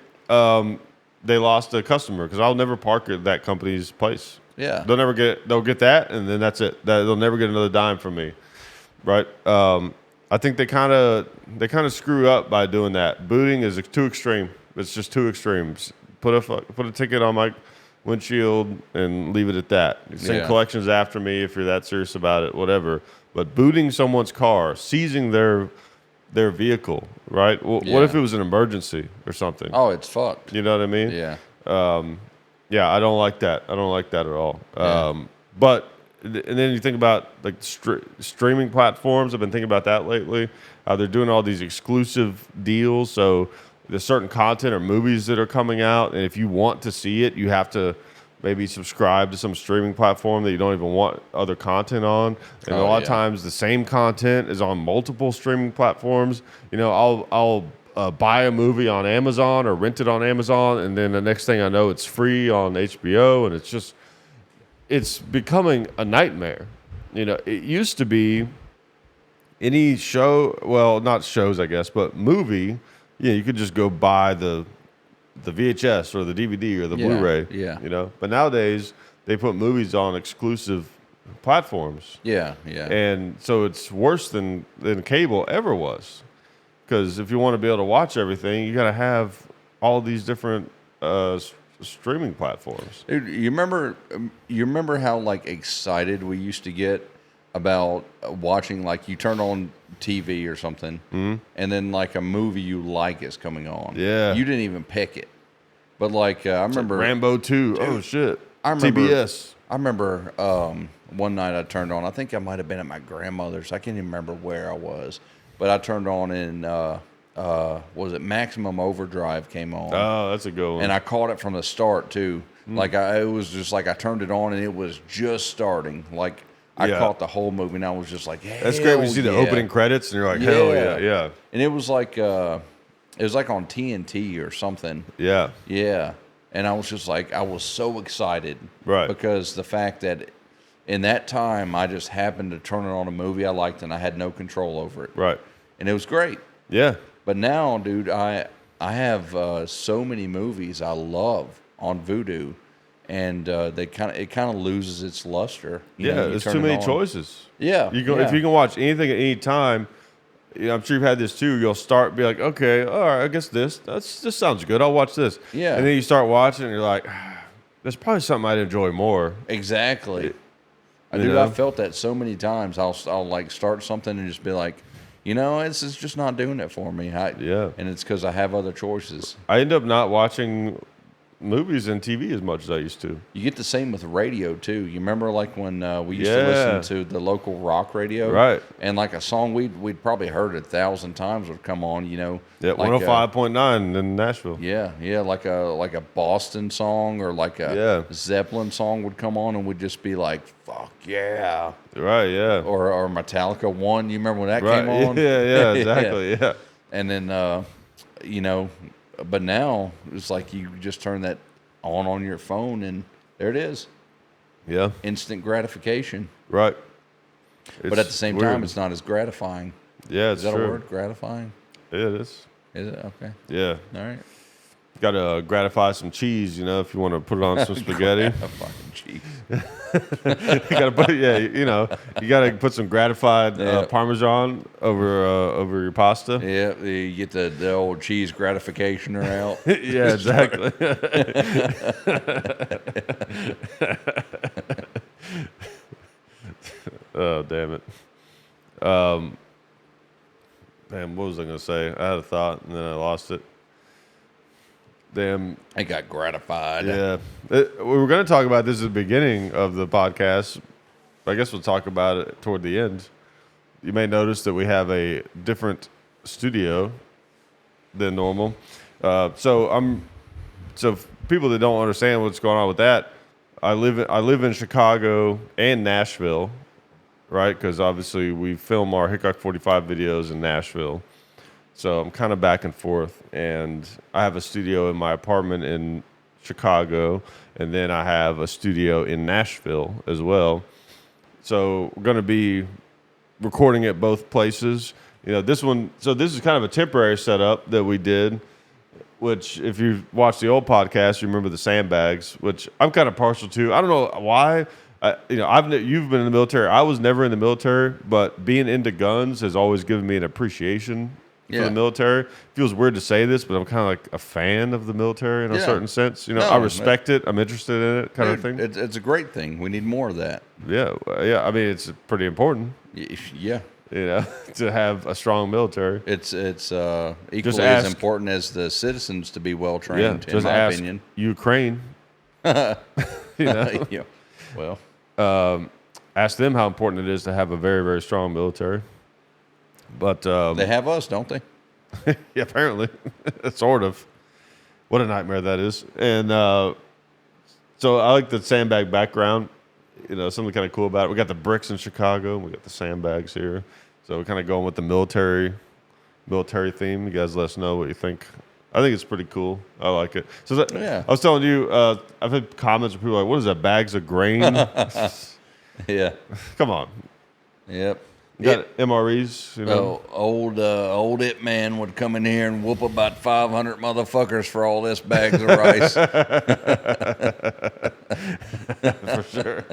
they lost a customer because I'll never park at that company's place. Yeah. They'll get that, and then that's it. They'll never get another dime from me, right? I think they kind of screw up by doing that. Booting is too extreme. It's just too extremes. Put a ticket on my windshield and leave it at that. Send collections after me if you're that serious about it, whatever. But booting someone's car, seizing their vehicle, right? Well, what if it was an emergency or something? Oh, it's fucked. You know what I mean? Yeah. Yeah, I don't like that. I don't like that at all. Yeah. And then you think about like streaming platforms. I've been thinking about that lately. They're doing all these exclusive deals. So there's certain content or movies that are coming out, and if you want to see it, you have to maybe subscribe to some streaming platform that you don't even want other content on. And a lot of times, the same content is on multiple streaming platforms. You know, I'll buy a movie on Amazon or rent it on Amazon, and then the next thing I know, it's free on HBO, and it's becoming a nightmare. You know, it used to be any show, well, not shows, I guess, but movie. Yeah, you could just go buy the VHS or the DVD or the Blu-ray. Yeah. You know, but nowadays they put movies on exclusive platforms. Yeah. And so it's worse than cable ever was, because if you want to be able to watch everything, you got to have all these different streaming platforms. Dude, you remember how like excited we used to get about watching, like you turn on TV or something, and then like a movie you like is coming on. Yeah. You didn't even pick it. But like I remember Rambo 2. Oh shit. I remember TBS. I remember one night I turned on, I think I might have been at my grandmother's. I can't even remember where I was. But I turned on and was it Maximum Overdrive came on. Oh, that's a good one. And I caught it from the start too. Like it was just like I turned it on and it was just starting. Like I caught the whole movie and I was just like, hell that's great when you see the opening credits and you're like, hell yeah. And it was like on TNT or something. Yeah. Yeah. And I was just like, I was so excited. Right. Because the fact that in that time I just happened to turn it on a movie I liked and I had no control over it. Right. And it was great. Yeah. But now, dude, I have so many movies I love on Vudu, and it kind of loses its luster. There's too many choices. Yeah, if you can watch anything at any time, I'm sure you've had this too. You'll be like, okay, all right, I guess this sounds good. I'll watch this. Yeah, and then you start watching, and you're like, there's probably something I'd enjoy more. Exactly. I felt that so many times. I'll like start something and just be like, this is just not doing it for me. And it's because I have other choices. I end up not watching movies and TV as much as I used to. You get the same with radio too. You remember like when we used to listen to the local rock radio, right? And like a song we'd probably heard 1,000 times would come on. Yeah, like 105.9 in Nashville. Yeah, like a Boston song or like a Zeppelin song would come on, and we'd just be like, "Fuck yeah!" Right? Yeah. Or Metallica 1. You remember when that came on? Yeah, exactly. Yeah. And then but now it's like you just turn that on your phone and there it is. Yeah. Instant gratification. Right. But at the same time, it's not as gratifying. Yeah, it's Is that true. a word? Gratifying? Yeah, it is. Is it? Okay. Yeah. All right. Got to gratify some cheese, if you want to put it on some spaghetti. Fucking cheese. You got to put, you got to put some gratified Parmesan over your pasta. Yeah, you get the old cheese gratificationer out. Yeah, exactly. Oh, damn it. Damn, what was I going to say? I had a thought and then I lost it. Damn. I got gratified. Yeah. We were going to talk about this at the beginning of the podcast. I guess we'll talk about it toward the end. You may notice that we have a different studio than normal. So people that don't understand what's going on with that, I live in Chicago and Nashville, right? Because obviously we film our Hickok 45 videos in Nashville. So I'm kind of back and forth, and I have a studio in my apartment in Chicago, and then I have a studio in Nashville as well. So we're going to be recording at both places. This is kind of a temporary setup that we did which if you watch the old podcast, you remember the sandbags, which I'm kind of partial to. I don't know why. You've been in the military. I was never in the military, but being into guns has always given me an appreciation for the military. It feels weird to say this, but I'm kind of like a fan of the military in a certain sense. I respect it. I'm interested in it, kind of thing. It's a great thing. We need more of that. Yeah. I mean, it's pretty important. Yeah. To have a strong military. It's equally as important as the citizens to be well trained. Yeah, just ask opinion. Ukraine. Yeah. Well, ask them how important it is to have a very, very strong military. But they have us, don't they? Yeah, apparently, sort of. What a nightmare that is. And so I like the sandbag background. Something kind of cool about it. We got the bricks in Chicago, and we got the sandbags here. So we're kind of going with the military theme. You guys let us know what you think. I think it's pretty cool. I like it. So I was telling you, I've had comments from people like, "What is that? Bags of grain?" Yeah. Come on. Yep. You got MREs, old It Man would come in here and whoop about 500 motherfuckers for all this bags of rice. For sure.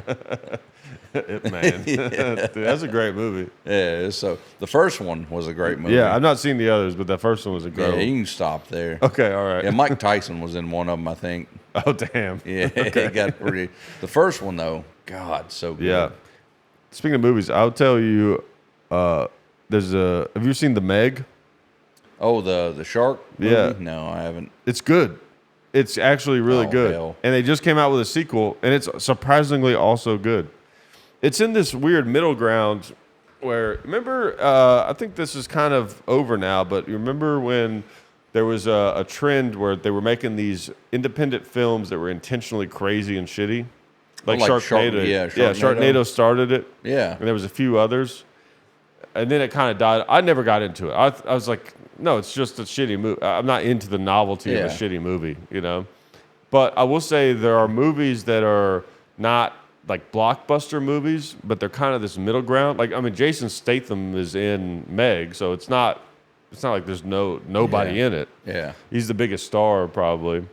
It Man. Dude, that's a great movie. Yeah, so the first one was a great movie. Yeah, I've not seen the others, but that first one was a great one. Yeah, you can stop there. Okay, all right. Yeah, Mike Tyson was in one of them, I think. Oh, damn. Yeah, okay. It got pretty. The first one, though, God, so good. Yeah. Speaking of movies, I'll tell you, have you seen The Meg? Oh, the shark movie? Yeah. No, I haven't. It's good. It's actually really good. Hell. And they just came out with a sequel, and it's surprisingly also good. It's in this weird middle ground where, remember, I think this is kind of over now, but you remember when there was a trend where they were making these independent films that were intentionally crazy and shitty? Like Sharknado. Sharknado started it. Yeah. And there was a few others. And then it kind of died. I never got into it. I was like, no, it's just a shitty movie. I'm not into the novelty of a shitty movie, But I will say there are movies that are not like blockbuster movies, but they're kind of this middle ground. Like, I mean, Jason Statham is in Meg, so it's not like there's nobody in it. Yeah. He's the biggest star probably.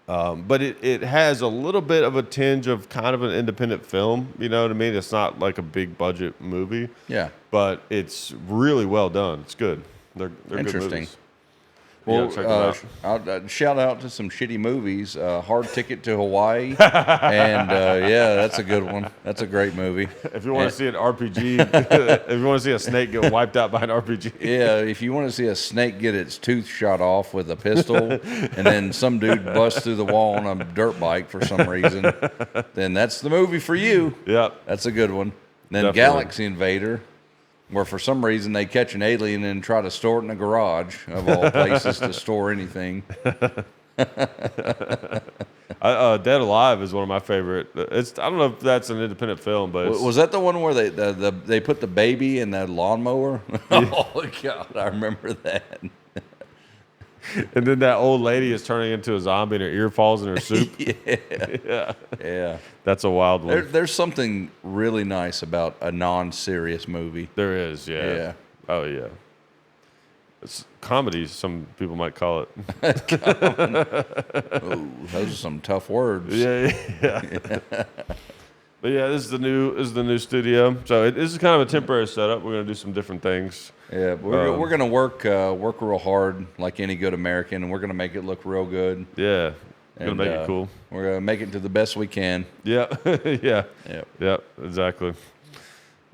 But it has a little bit of a tinge of kind of an independent film, you know what I mean? It's not like a big budget movie. Yeah. But it's really well done. It's good. They're interesting. Good movies. Well, I'll shout out to some shitty movies. Hard Ticket to Hawaii. And, that's a good one. That's a great movie. If you want to see an RPG, if you want to see a snake get wiped out by an RPG. Yeah, if you want to see a snake get its tooth shot off with a pistol and then some dude busts through the wall on a dirt bike for some reason, then that's the movie for you. Yep. That's a good one. Then Definitely. Galaxy Invader, where for some reason they catch an alien and try to store it in a garage, of all places to store anything. Dead Alive is one of my favorite. I don't know if that's an independent film, but was that the one where they put the baby in that lawnmower? Oh God, I remember that. And then that old lady is turning into a zombie and her ear falls in her soup. Yeah. That's a wild one. There's something really nice about a non-serious movie. There is, yeah. Oh, yeah. It's comedy, some people might call it. Oh, those are some tough words. Yeah. But yeah, this is the new studio. So this is kind of a temporary setup. We're gonna do some different things. Yeah, we're gonna work real hard like any good American, and we're gonna make it look real good. Yeah, gonna make it cool. We're gonna make it to the best we can. Yeah, yeah, exactly.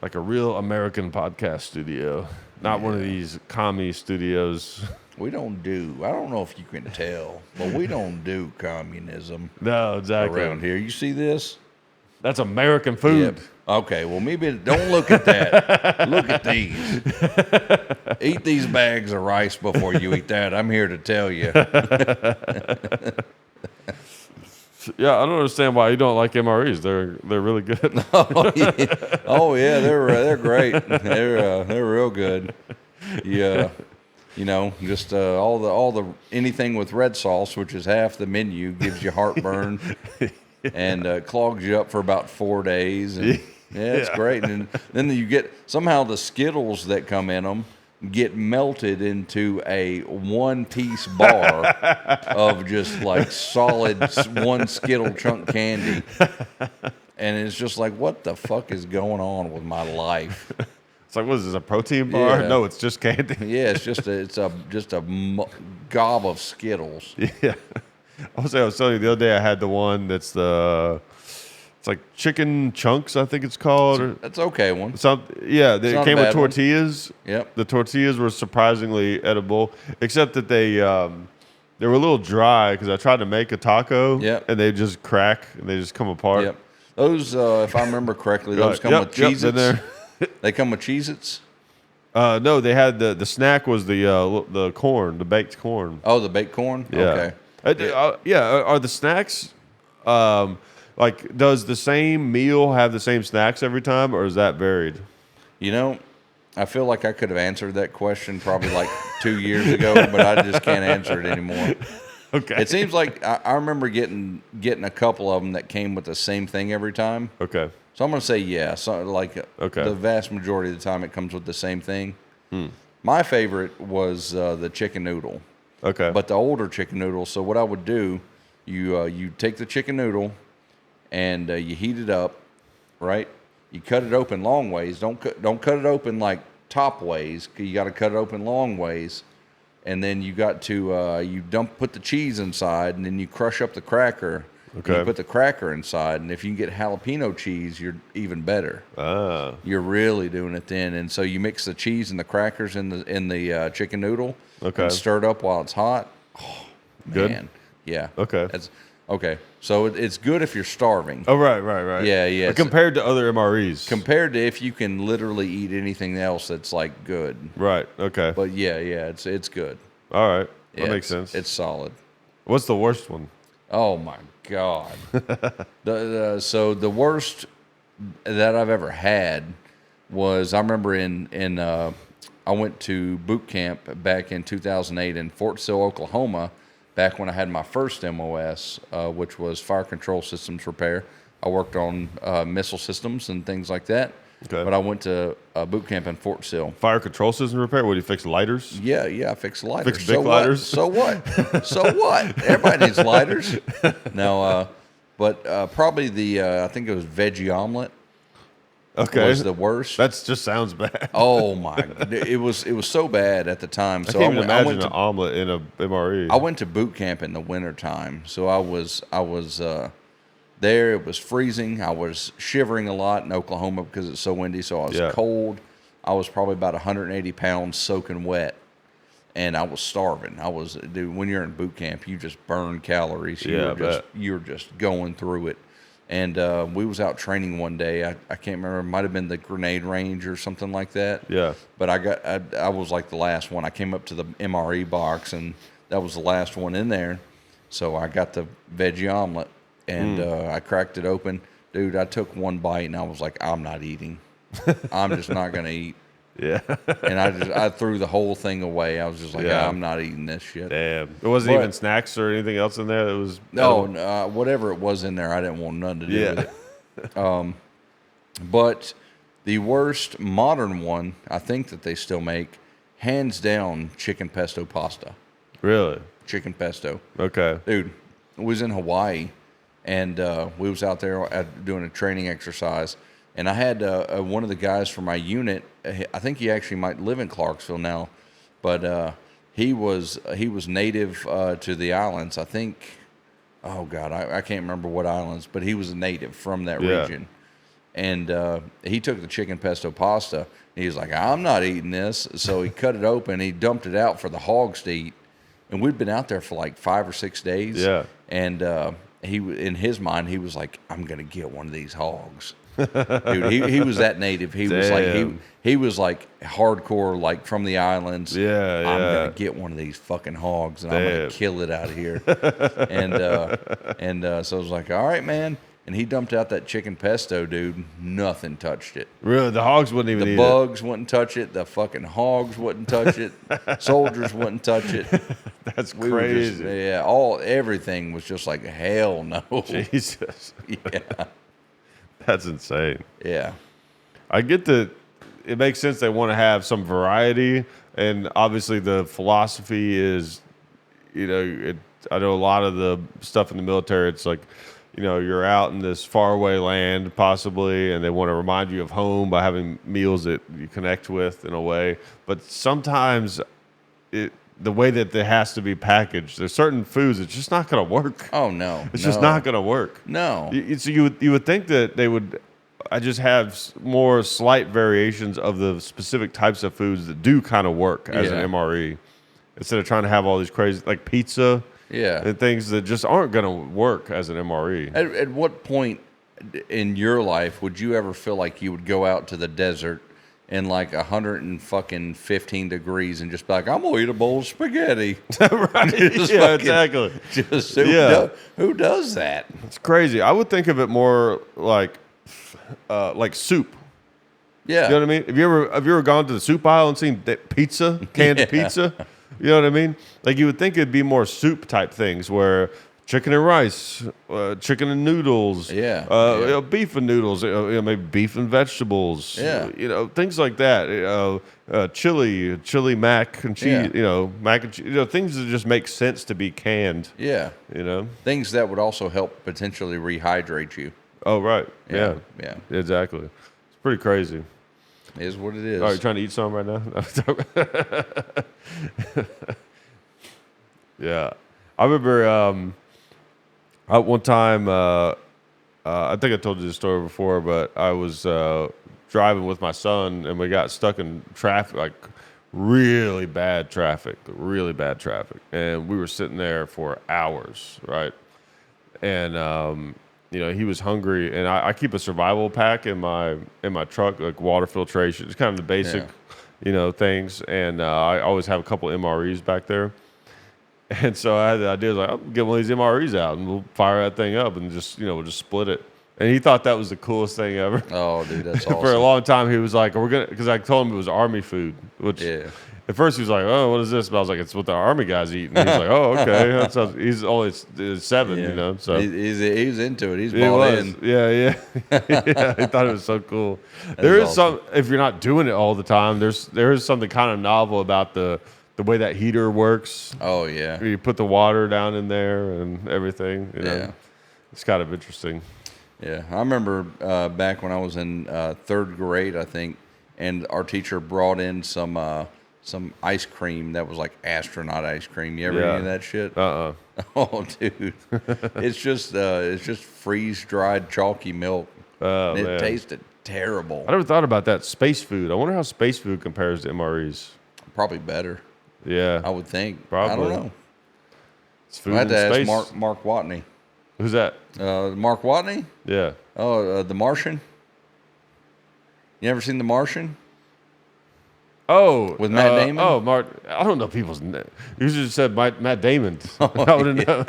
Like a real American podcast studio, not one of these commie studios. I don't know if you can tell, but we don't do communism. No, exactly. Around here, you see this? That's American food. Yep. Okay, well, maybe don't look at that. Look at these. Eat these bags of rice before you eat that. I'm here to tell you. Yeah, I don't understand why you don't like MREs. They're really good. Oh yeah, they're great. They're real good. Yeah. Just all the anything with red sauce, which is half the menu, gives you heartburn. And clogs you up for about 4 days. And, it's great. And then you get somehow the Skittles that come in them get melted into a one-piece bar of just like solid one Skittle chunk candy. And it's just like, what the fuck is going on with my life? It's like, what is this, a protein bar? Yeah. No, it's just candy. Yeah, it's just a gob of Skittles. Yeah. I was telling you the other day I had the one that's it's like chicken chunks, I think it's called. That's okay one. Yeah, they came with tortillas. One. Yep. The tortillas were surprisingly edible, except that they were a little dry because I tried to make a taco. Yep. And they just crack and they just come apart. Yep. Those, if I remember correctly, those come with Cheez-Its. They come with Cheez-Its? No, they had the snack was the corn, the baked corn. Oh, the baked corn? Yeah. Okay. Are the snacks, like, does the same meal have the same snacks every time, or is that varied? You know, I feel like I could have answered that question probably like 2 years ago, but I just can't answer it anymore. Okay. It seems like I remember getting a couple of them that came with the same thing every time. Okay. So I'm going to say yeah. So like Okay. The vast majority of the time it comes with the same thing. My favorite was the chicken noodle. Okay. But the older chicken noodle. So what I would do, you take the chicken noodle and you heat it up, right? You cut it open long ways. Don't cut it open like top ways. You got to cut it open long ways. And then you got to put the cheese inside, and then you crush up the cracker. Okay. And you put the cracker inside, and if you can get jalapeno cheese, you're even better. Ah. You're really doing it then. And so you mix the cheese and the crackers in the chicken noodle. Okay. And stir it up while it's hot. Oh, good. Man. Yeah. Okay. Okay. So it's good if you're starving. Oh, right. Yeah. But compared to other MREs. Compared to if you can literally eat anything else that's like good. Right. Okay. But yeah, it's good. All right. Yeah, That makes sense. It's solid. What's the worst one? Oh my God. So the worst that I've ever had was, I remember I went to boot camp back in 2008 in Fort Sill, Oklahoma, back when I had my first MOS, which was fire control systems repair. I worked on missile systems and things like that. Okay. But I went to boot camp in Fort Sill. Fire control system repair? What, do you fix lighters? Yeah, I fix lighters. Fix big lighters? So what? So what? Everybody needs lighters. No, but probably I think it was veggie omelet. Okay. Was the worst. That just sounds bad. Oh my! It was so bad at the time. So I can't even imagine an omelet in a MRE. I went to boot camp in the wintertime, so I was there. It was freezing. I was shivering a lot in Oklahoma because it's so windy. So I was cold. I was probably about 180 pounds soaking wet, and I was starving. Dude, when you're in boot camp, you just burn calories. You're just going through it. And we was out training one day. I can't remember. It might have been the grenade range or something like that. Yeah. But I was like the last one. I came up to the MRE box, and that was the last one in there. So I got the veggie omelet, and I cracked it open. Dude, I took one bite, and I was like, I'm not eating. I'm just not going to eat. Yeah. And I threw the whole thing away. I was just like, I'm not eating this shit. Damn. It wasn't even snacks or anything else in there that was... No, whatever it was in there, I didn't want nothing to do with it. But the worst modern one, I think that they still make, hands down, chicken pesto pasta. Really? Chicken pesto. Okay. Dude, I was in Hawaii, and we was out there doing a training exercise, and I had one of the guys from my unit. I think he actually might live in Clarksville now, but he was native to the islands. I think, oh God, I can't remember what islands, but he was a native from that region. And he took the chicken pesto pasta. And he was like, I'm not eating this. So he cut it open. He dumped it out for the hogs to eat. And we'd been out there for like 5 or 6 days. Yeah. And in his mind, he was like, I'm going to get one of these hogs. Dude, he was that native. He was like he was like hardcore, like from the islands. I'm gonna get one of these fucking hogs and I'm gonna kill it out of here. and so I was like, all right, man. And he dumped out that chicken pesto, dude. Nothing touched it. Really, the hogs wouldn't even eat it. The bugs wouldn't touch it. The fucking hogs wouldn't touch it. Soldiers wouldn't touch it. That's crazy. Everything was just like, hell no. Jesus. Yeah. That's insane. Yeah. I get that it makes sense they want to have some variety And obviously the philosophy is, I know a lot of the stuff in the military, it's like, you're out in this faraway land possibly, and they want to remind you of home by having meals that you connect with in a way. But sometimes the way that it has to be packaged, there's certain foods it's just not going to work. Oh no, it's just not going to work. No. So you would think that they would. I just have more slight variations of the specific types of foods that do kind of work as an MRE, instead of trying to have all these crazy like pizza. Yeah. And things that just aren't going to work as an MRE. At what point in your life would you ever feel like you would go out to the desert in like 115 degrees and just be like, I'm going to eat a bowl of spaghetti? Right. Yeah, exactly. Just who does that? It's crazy. I would think of it more like soup. Yeah. You know what I mean? Have you ever gone to the soup aisle and seen pizza, canned pizza? You know what I mean? Like you would think it'd be more soup type things where chicken and rice, chicken and noodles, beef and noodles, maybe beef and vegetables, things like that. Chili, mac and cheese, mac and cheese, things that just make sense to be canned. Yeah. Things that would also help potentially rehydrate you. Oh, right. Yeah. Exactly. It's pretty crazy. It is what it is. Are you trying to eat some right now? Yeah. I remember one time, I think I told you this story before, but I was driving with my son, and we got stuck in traffic, like really bad traffic. And we were sitting there for hours, right? And he was hungry, and I keep a survival pack in my truck, like water filtration. It's kind of the basic, things. And I always have a couple MREs back there. And so I had the idea, like, I'll get one of these MREs out, and we'll fire that thing up, and just, we'll just split it. And he thought that was the coolest thing ever. Oh, dude, that's awesome. For a long time, he was like, because I told him it was Army food, which at first he was like, oh, what is this? But I was like, it's what the Army guys eat. And he's like, oh, okay. He's only 7, so. He's into it. He's bought in. Yeah. He thought it was so cool. There is awesome. If you're not doing it all the time, there is something kind of novel about the way that heater works. Oh, yeah. You put the water down in there and everything. It's kind of interesting. Yeah. I remember back when I was in 3rd grade, I think, and our teacher brought in some ice cream that was like astronaut ice cream. You ever eat that shit? Uh-uh. Oh, dude. It's just freeze-dried chalky milk. Oh, and it man. tasted terrible. I never thought about that. Space food. I wonder how space food compares to MREs. Probably better. Yeah. I would think. Probably. I don't know. It's food I had to space. ask Mark Watney. Who's that? Mark Watney? Yeah. Oh, The Martian? You ever seen The Martian? Oh. With Matt Damon? Oh, Mark. I don't know people's names. You just said Matt Damon. Oh, I wouldn't know.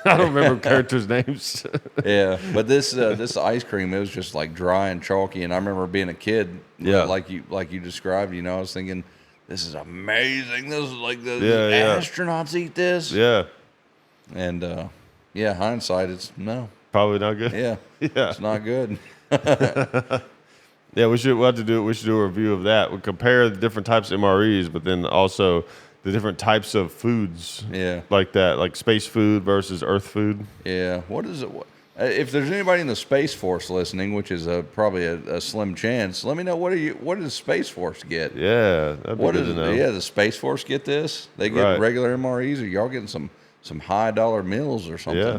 I don't remember characters' names. Yeah, but this ice cream, it was just like dry and chalky. And I remember being a kid, like you described. I was thinking, this is amazing. This is like the astronauts eat this. Yeah. And hindsight, it's no, probably not good. Yeah, it's not good. Yeah, we should do a review of that. We'll compare the different types of MREs, but then also the different types of foods. Yeah, like that, like space food versus Earth food. Yeah, what is it? If there's anybody in the Space Force listening, which is probably a slim chance, let me know what does Space Force get? Yeah, that'd be good to know. Yeah, the Space Force get this? They get regular MREs, or y'all getting some high dollar meals or something? Yeah.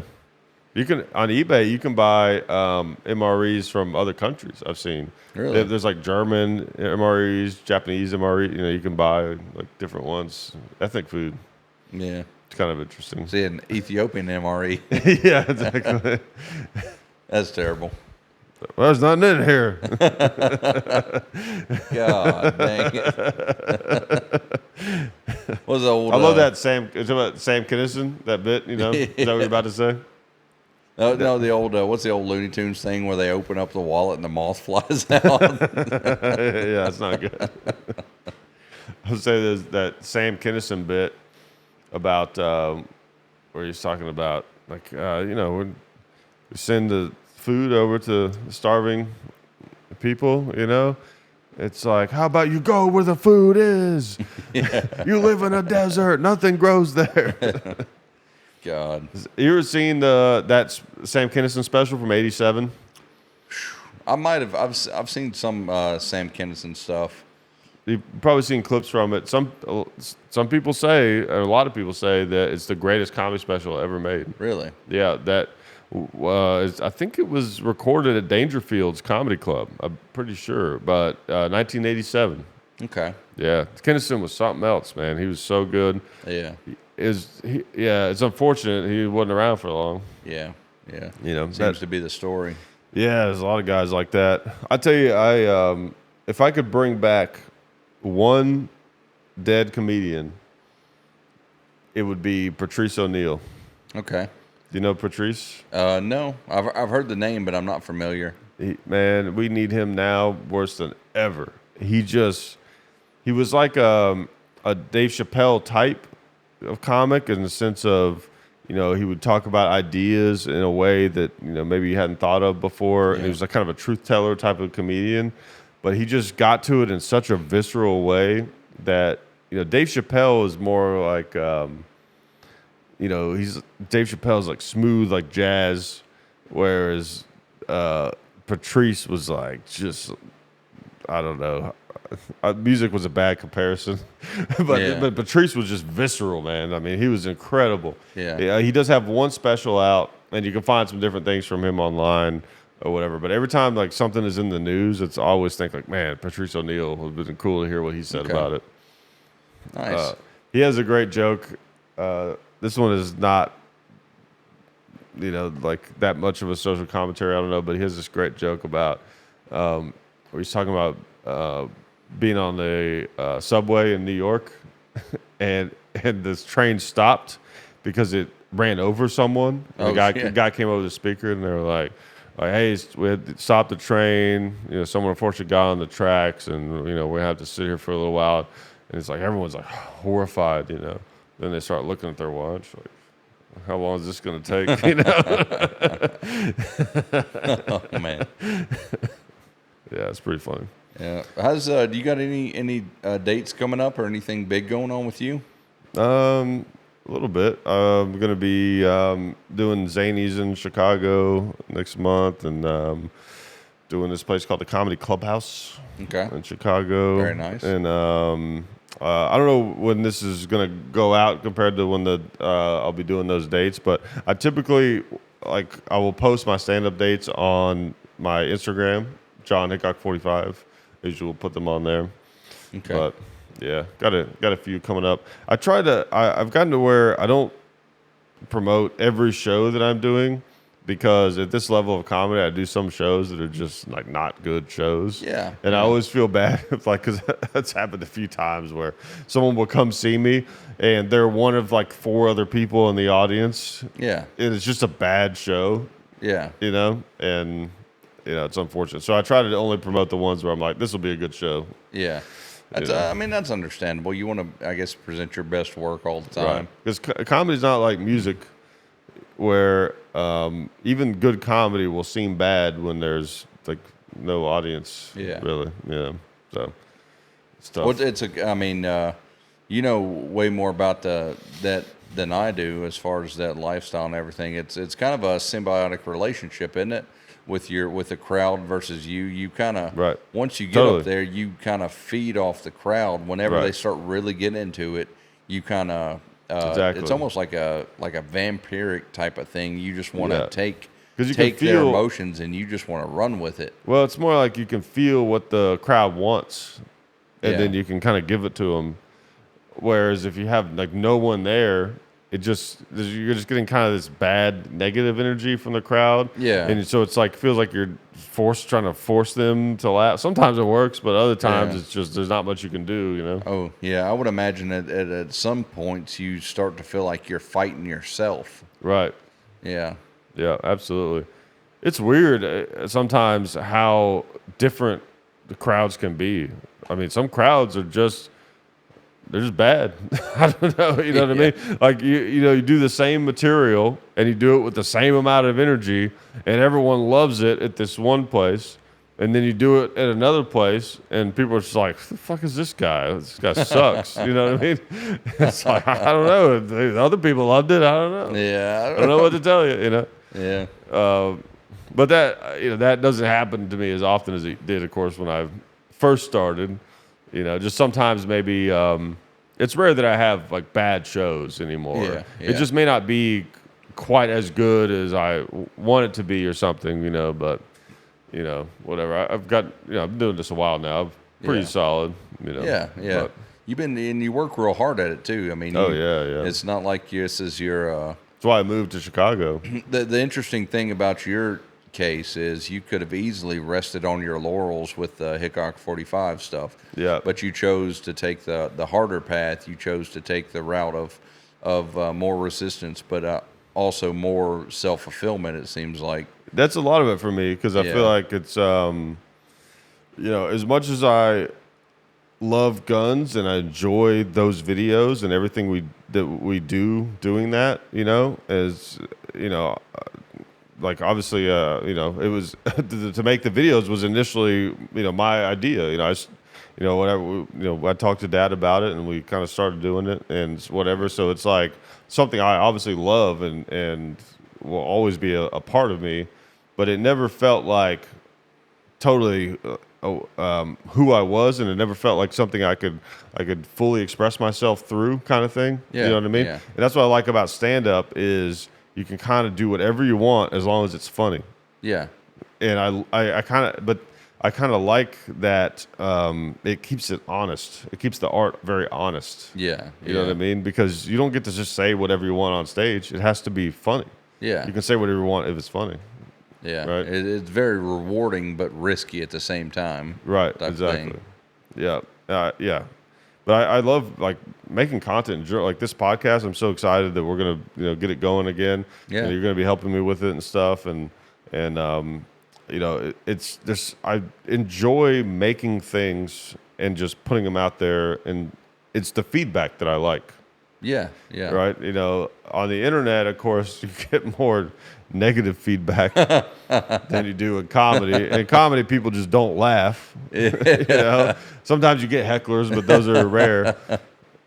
You can on eBay. You can buy MREs from other countries. I've seen. Really? There's like German MREs, Japanese MRE. You can buy like different ones. Ethnic food. Yeah, it's kind of interesting. See an Ethiopian MRE. Yeah, exactly. That's terrible. Well, there's nothing in here. God dang it. What's the old? I love that Sam. It's about Sam Kinison. That bit. Is that what you're about to say? No, the old what's the old Looney Tunes thing where they open up the wallet and the moth flies out? Yeah, it's not good. I would say there's that Sam Kinison bit about where he's talking about like we send the food over to starving people, It's like, how about you go where the food is? You live in a desert. Nothing grows there. God. You ever seen that Sam Kinison special from '87? I might have. I've seen some Sam Kinison stuff. You've probably seen clips from it. Some people say, or a lot of people say, that it's the greatest comedy special ever made. Really? Yeah, that I think it was recorded at Dangerfield's Comedy Club. I'm pretty sure, but 1987. Okay. Yeah, Kinison was something else, man. He was so good. Yeah. It's unfortunate he wasn't around for long. Yeah. Yeah. Seems to be the story. Yeah, there's a lot of guys like that. I tell you, if I could bring back one dead comedian, it would be Patrice O'Neal. Okay. Do you know Patrice? No, I've heard the name, but I'm not familiar. Man, we need him now worse than ever. He was like a Dave Chappelle type of comic in the sense of, he would talk about ideas in a way that, maybe you hadn't thought of before. Yeah. He was like kind of a truth teller type of comedian, but he just got to it in such a visceral way that, Dave Chappelle is more like, Dave Chappelle's like smooth, like jazz, whereas Patrice was like just, I don't know. Music was a bad comparison, but Patrice was just visceral, man. I mean, he was incredible. Yeah, he does have one special out, and you can find some different things from him online or whatever. But every time like something is in the news, it's always think like, man, Patrice O'Neal would have been cool to hear what he said about it. Nice. He has a great joke. This one is not, like that much of a social commentary. I don't know, but he has this great joke about where he's talking about being on the subway in New York, and this train stopped because it ran over someone. And the guy came over the speaker, and they were like, hey, we had to stop the train. Someone unfortunately got on the tracks, and we have to sit here for a little while. And it's like everyone's like horrified. Then they start looking at their watch, like, how long is this going to take? Oh man. Yeah, it's pretty funny. Yeah. How's do you got any dates coming up or anything big going on with you? A little bit. I'm gonna be doing Zanies in Chicago next month, and doing this place called the Comedy Clubhouse. Okay. In Chicago. Very nice. And I don't know when this is gonna go out compared to when I'll be doing those dates, but I typically I will post my stand-up dates on my Instagram, John Hickok 45. Usually we'll put them on there. Okay. But yeah, got a few coming up. I've gotten to where I don't promote every show that I'm doing, because at this level of comedy, I do some shows that are just like not good shows. Yeah. And I always feel bad, because that's happened a few times where someone will come see me and they're one of like 4 other people in the audience. Yeah. And it's just a bad show. Yeah. And it's unfortunate. So I try to only promote the ones where I'm like, this will be a good show. Yeah. That's, I mean, that's understandable. You want to, I guess, present your best work all the time. Because comedy's not like music, where even good comedy will seem bad when there's like no audience. Yeah. Really. Yeah. So it's tough. Well, I mean, you know way more about that than I do as far as that lifestyle and everything. It's kind of a symbiotic relationship, isn't it? With the crowd versus you. You kind of, once you get up there, you kind of feed off the crowd. Whenever they start really getting into it, you kind of, it's almost like a vampiric type of thing. You just want to take their emotions and you just want to run with it. Well, it's more like you can feel what the crowd wants, and then you can kind of give it to them. Whereas if you have like no one there, you're just getting kind of this bad negative energy from the crowd. Yeah. And so it's like, feels like you're trying to force them to laugh. Sometimes it works, but other times it's just, there's not much you can do, Oh, yeah. I would imagine that at some points you start to feel like you're fighting yourself. Right. Yeah. Yeah, absolutely. It's weird sometimes how different the crowds can be. I mean, some crowds are just, they're just bad. I don't know. You know what I mean? Like, you do the same material and you do it with the same amount of energy and everyone loves it at this one place. And then you do it at another place, and people are just like, "Who the fuck is this guy? This guy sucks." You know what I mean? It's like, I don't know. The other people loved it. I don't know. Yeah. I don't know what to tell you. You know. Yeah. But that doesn't happen to me as often as it did, of course, when I first started. Just sometimes maybe it's rare that I have like bad shows anymore. Yeah. It just may not be quite as good as I want it to be or something. But. Whatever. I've got, I've been doing this a while now. I'm pretty solid, Yeah, yeah. But, You work real hard at it too. I mean, yeah. It's not like this is your. That's why I moved to Chicago. The interesting thing about your case is you could have easily rested on your laurels with the Hickok 45 stuff. Yeah. But you chose to take the harder path. You chose to take the route of more resistance, but also more self-fulfillment, it seems like. That's a lot of it for me because I feel like it's, as much as I love guns and I enjoy those videos and everything we do doing that, as, like obviously, it was to make the videos was initially, my idea, whatever, I talked to Dad about it and we kind of started doing it and whatever. So it's like something I obviously love and will always be a part of me. But it never felt like totally who I was, and it never felt like something I could fully express myself through, kind of thing. Yeah, you know what I mean? yeah. And that's what I like about stand up is you can kind of do whatever you want as long as it's funny. Yeah. And I kind of like that. It keeps it honest. It keeps the art very honest. Yeah. You know what I mean? Because you don't get to just say whatever you want on stage. It has to be funny. Yeah. You can say whatever you want if it's funny. Yeah, right. It's very rewarding but risky at the same time. Right, exactly. Yeah, yeah. But I love like making content. Like this podcast, I'm so excited that we're gonna get it going again. Yeah, and you're gonna be helping me with it and stuff. And it's just I enjoy making things and just putting them out there, and it's the feedback that I like. Yeah, yeah. Right. On the internet, of course, you get more negative feedback than you do in comedy. And in comedy, people just don't laugh. Sometimes you get hecklers, but those are rare.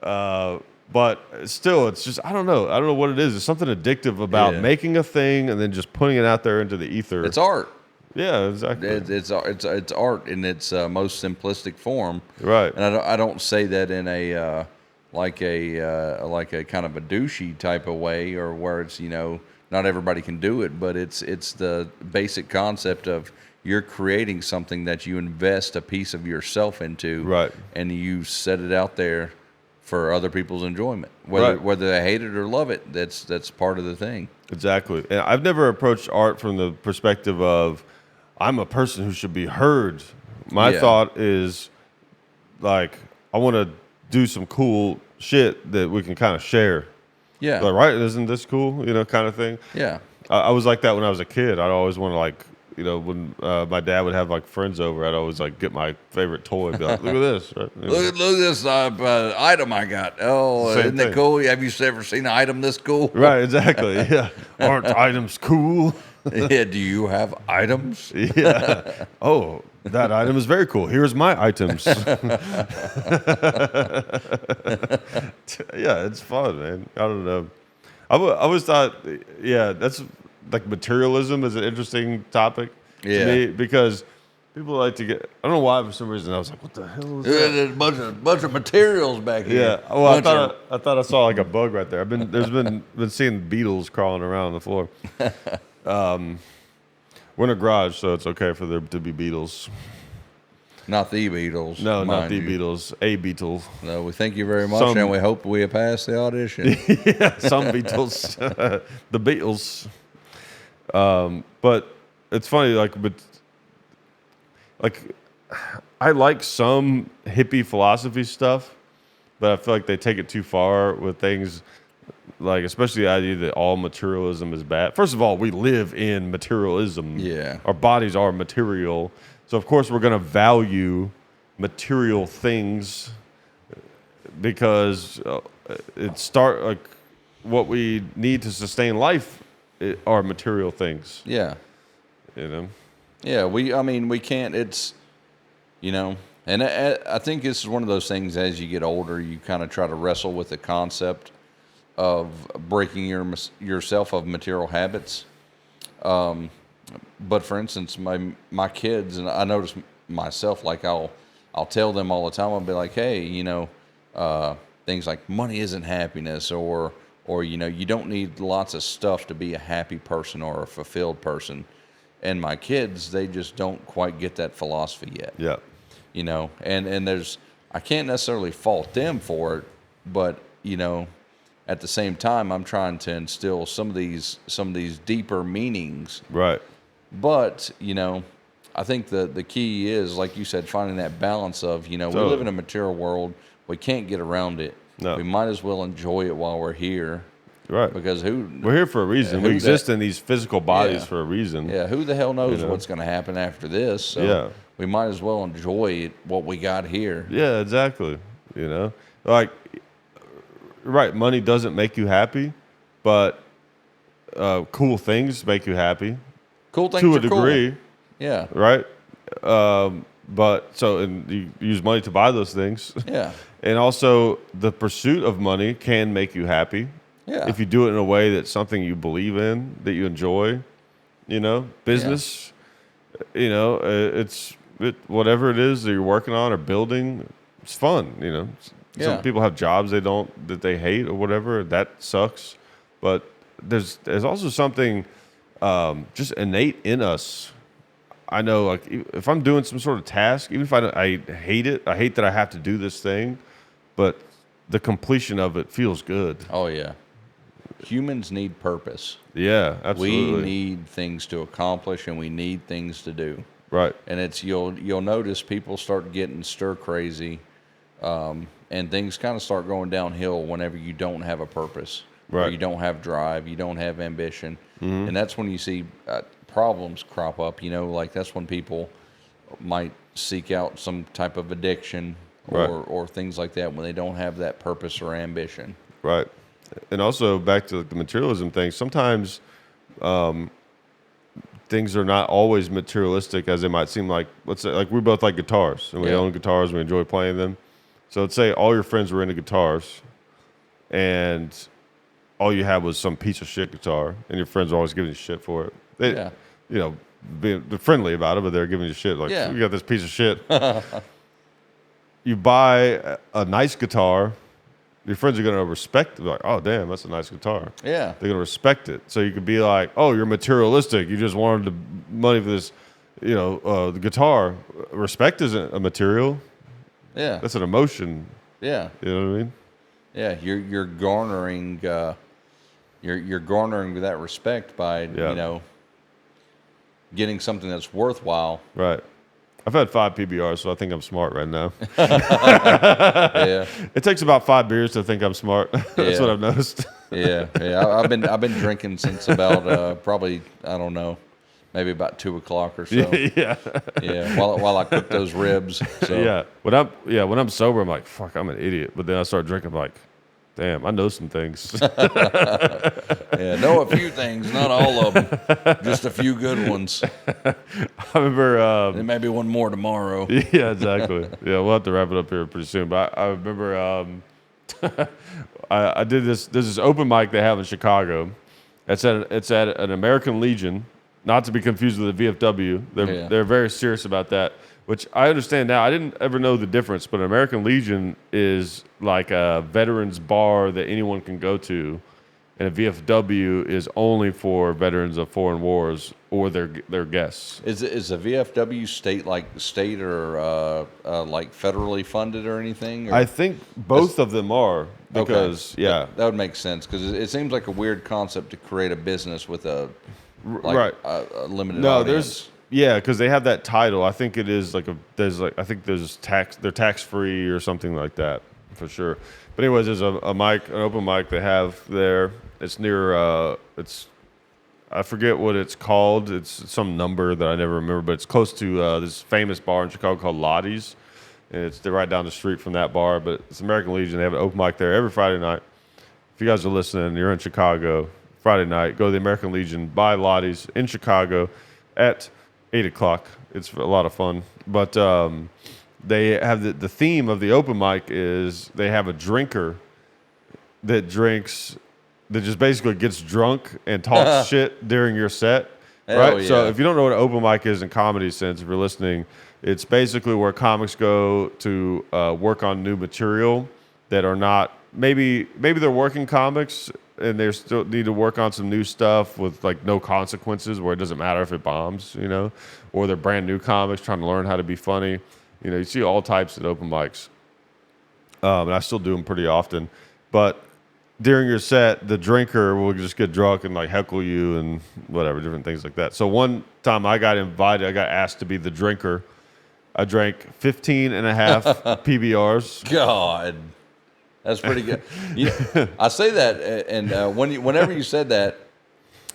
But still, it's just I don't know what it is. There's something addictive about making a thing and then just putting it out there into the ether. It's art. Yeah, exactly. It's art in its most simplistic form. Right. And I don't say that in a like a kind of a douchey type of way, or where it's not everybody can do it, but it's the basic concept of you're creating something that you invest a piece of yourself into, right? And you set it out there for other people's enjoyment, whether they hate it or love it. That's part of the thing. Exactly. And I've never approached art from the perspective of I'm a person who should be heard. My thought is like I want to do some cool shit that we can kind of share. Yeah. Like, right? Isn't this cool? Kind of thing. Yeah. I was like that when I was a kid. I'd always want to like, when my dad would have like friends over, I'd always like get my favorite toy and be like, look at this. Right? Look at this item I got. Oh, Same isn't it cool? Have you ever seen an item this cool? Right, exactly. Yeah. Aren't items cool? Yeah, do you have items? Yeah. Oh, that item is very cool. Here's my items. Yeah, it's fun, man. I don't know. I always thought, that's like materialism is an interesting topic to me because people like to get. I don't know why for some reason I was like, what the hell is that? There's a bunch of materials back here. Yeah. Well, I thought I saw like a bug right there. There's been seeing beetles crawling around on the floor. We're in a garage, so it's okay for there to be beetles. Not the Beatles. No, not the Beatles. A Beetle. No, we thank you very much, and we hope we have passed the audition. Yeah, some Beatles. The Beatles. But it's funny, I like some hippie philosophy stuff, but I feel like they take it too far with things like, especially the idea that all materialism is bad. First of all, we live in materialism. Yeah. Our bodies are material. So, of course, we're going to value material things because what we need to sustain life are material things. Yeah. Yeah, we can't. It's, and I think this is one of those things. As you get older, you kind of try to wrestle with the concept of breaking yourself of material habits. But for instance, my kids, and I notice myself, like I'll tell them all the time. I'll be like, hey, things like money isn't happiness, or you don't need lots of stuff to be a happy person or a fulfilled person. And my kids, they just don't quite get that philosophy yet. Yeah. And I can't necessarily fault them for it, but at the same time, I'm trying to instill some of these deeper meanings. Right. But I think the key is, like you said, finding that balance of we live in a material world, we can't get around it. No. We might as well enjoy it while we're here. Right. Because we're here for a reason. We exist in these physical bodies for a reason. Yeah. Who the hell knows what's going to happen after this? So we might as well enjoy what we got here. Yeah, exactly. Like, right, money doesn't make you happy, but cool things make you happy. Cool things to a are degree. Cool. Yeah. Right. And you use money to buy those things. Yeah. And also, the pursuit of money can make you happy. Yeah. If you do it in a way that's something you believe in, that you enjoy, business, whatever it is that you're working on or building, it's fun. Some people have jobs that they hate or whatever. That sucks. But there's also something just innate in us. I know, like, if I'm doing some sort of task, even if I hate it, I hate that I have to do this thing, but the completion of it feels good. Oh, yeah. Humans need purpose. Yeah, absolutely. We need things to accomplish, and we need things to do. Right. And you'll notice people start getting stir crazy, and things kind of start going downhill whenever you don't have a purpose, right? Or you don't have drive, you don't have ambition, and that's when you see problems crop up. Like that's when people might seek out some type of addiction or things like that when they don't have that purpose or ambition. Right. And also back to the materialism thing, sometimes things are not always materialistic as they might seem. Like, let's say, like we both like guitars, and we own guitars, and we enjoy playing them. So let's say all your friends were into guitars, and all you had was some piece of shit guitar, and your friends are always giving you shit for it. Being friendly about it, but they're giving you shit. Like, you got this piece of shit. You buy a nice guitar, your friends are going to respect it. Like, oh, damn, that's a nice guitar. Yeah. They're going to respect it. So you could be like, oh, you're materialistic. You just wanted the money for this, the guitar. Respect isn't a material. Yeah. That's an emotion. Yeah. You know what I mean? Yeah, you're garnering you're garnering that respect by getting something that's worthwhile. Right. I've had 5 PBRs, so I think I'm smart right now. Yeah. It takes about 5 beers to think I'm smart. That's what I've noticed. Yeah. I've been drinking since about probably, I don't know, maybe about 2:00 or so. Yeah. Yeah. While I cook those ribs. So. Yeah. When I'm sober, I'm like, fuck, I'm an idiot. But then I start drinking, I'm like, damn, I know some things. Yeah, know a few things, not all of them, just a few good ones. I remember. There may be one more tomorrow. Yeah, exactly. Yeah, we'll have to wrap it up here pretty soon. But I remember I did this. There's this open mic they have in Chicago. It's at an American Legion, not to be confused with the VFW. They're very serious about that, which I understand now. I didn't ever know the difference, but American Legion is like a veterans bar that anyone can go to, and a VFW is only for veterans of foreign wars or their guests. Is a VFW state or like federally funded or anything? Or? I think both of them are because that would make sense because it seems like a weird concept to create a business with a limited audience. Because they have that title. I think it is they're tax free or something like that for sure. But anyways, there's an open mic they have there. It's near I forget what it's called. It's some number that I never remember, but it's close to this famous bar in Chicago called Lottie's, and they're right down the street from that bar. But it's American Legion. They have an open mic there every Friday night. If you guys are listening, you're in Chicago Friday night, go to the American Legion by Lottie's in Chicago at 8 o'clock. It's a lot of fun. But they have the theme of the open mic is they have a drinker that just basically gets drunk and talks shit during your set. Right? Yeah. So if you don't know what an open mic is in comedy sense, if you're listening, it's basically where comics go to work on new material that are not maybe they're working comics and they still need to work on some new stuff with like no consequences where it doesn't matter if it bombs, or they're brand new comics trying to learn how to be funny. You see all types at open mics, and I still do them pretty often. But during your set, the drinker will just get drunk and like heckle you and whatever, different things like that. So one time I got asked to be the drinker. I drank 15 and a half PBRs. God, that's pretty good. I say that, and whenever you said that,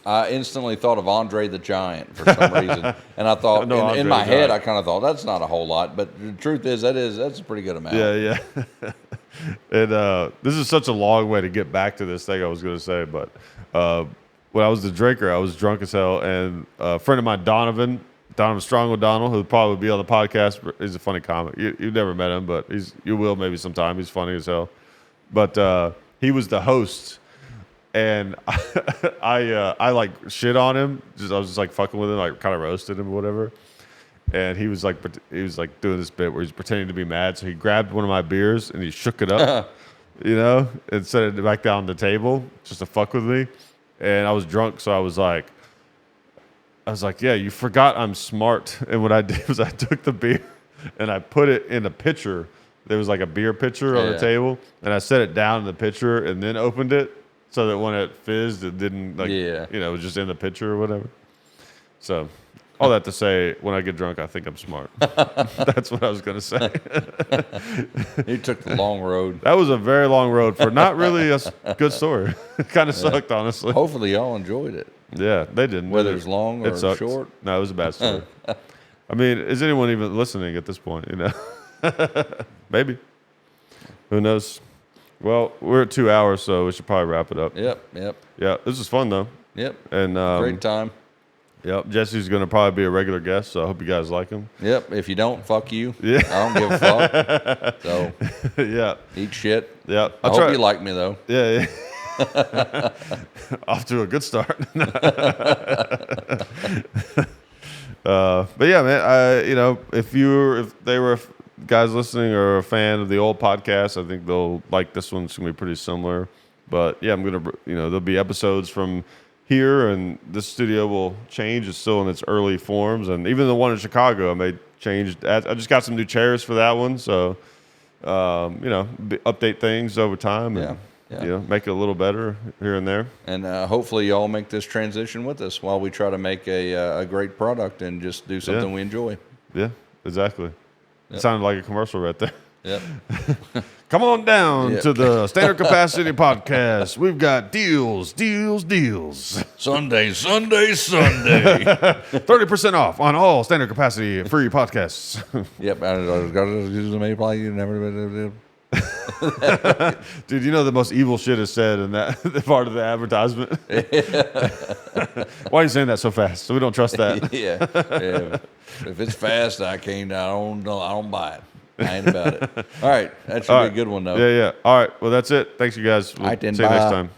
I instantly thought of Andre the Giant for some reason, and I thought in my head I kind of thought that's not a whole lot, but the truth is that's a pretty good amount. Yeah. And this is such a long way to get back to this thing I was going to say, but when I was the drinker, I was drunk as hell, and a friend of mine, Donovan Strong O'Donnell, who'll probably be on the podcast. He's a funny comic. You've never met him, but you will maybe sometime. He's funny as hell. But he was the host, and I like shit on him. I was just like fucking with him, like kind of roasted him or whatever. And he was like doing this bit where he's pretending to be mad. So he grabbed one of my beers and he shook it up, and set it back down on the table just to fuck with me. And I was drunk, so I was like, yeah, you forgot I'm smart. And what I did was I took the beer and I put it in a pitcher. There was like a beer pitcher on the table, and I set it down in the pitcher and then opened it so that when it fizzed, it didn't it was just in the pitcher or whatever. So all that to say, when I get drunk, I think I'm smart. That's what I was going to say. You took the long road. That was a very long road for not really a good story. It kind of sucked, honestly. Hopefully y'all enjoyed it. Yeah, they didn't. Whether it's long or short. No, it was a bad story. I mean, is anyone even listening at this point, Maybe. Who knows? Well, we're at 2 hours, so we should probably wrap it up. Yep. Yeah, this was fun, though. Yep. And great time. Yep, Jesse's going to probably be a regular guest, so I hope you guys like him. Yep, if you don't, fuck you. Yeah. I don't give a fuck. So, yeah. Eat shit. Yeah. I hope you like me, though. Yeah. Off to a good start. But yeah, man, if they were guys listening or a fan of the old podcast, I think they'll like this one. It's going to be pretty similar. But yeah, I'm going to, there'll be episodes from here, and this studio will change. It's still in its early forms, and even the one in Chicago, I made change. I just got some new chairs for that one, so update things over time, and make it a little better here and there. And hopefully, y'all make this transition with us while we try to make a great product and just do something we enjoy. Yeah, exactly. It sounded like a commercial right there. Yep. Come on down to the Standard Capacity Podcast. We've got deals. Sunday. 30% off on all Standard Capacity free podcasts. Yep. I was going to use them. Probably never. Dude, the most evil shit is said in that part of the advertisement. Why are you saying that so fast? So we don't trust that. Yeah. If it's fast, I don't buy it. I ain't about it. All right. That should be a good one, though. Yeah. All right. Well, that's it. Thanks, you guys. We'll see you next time.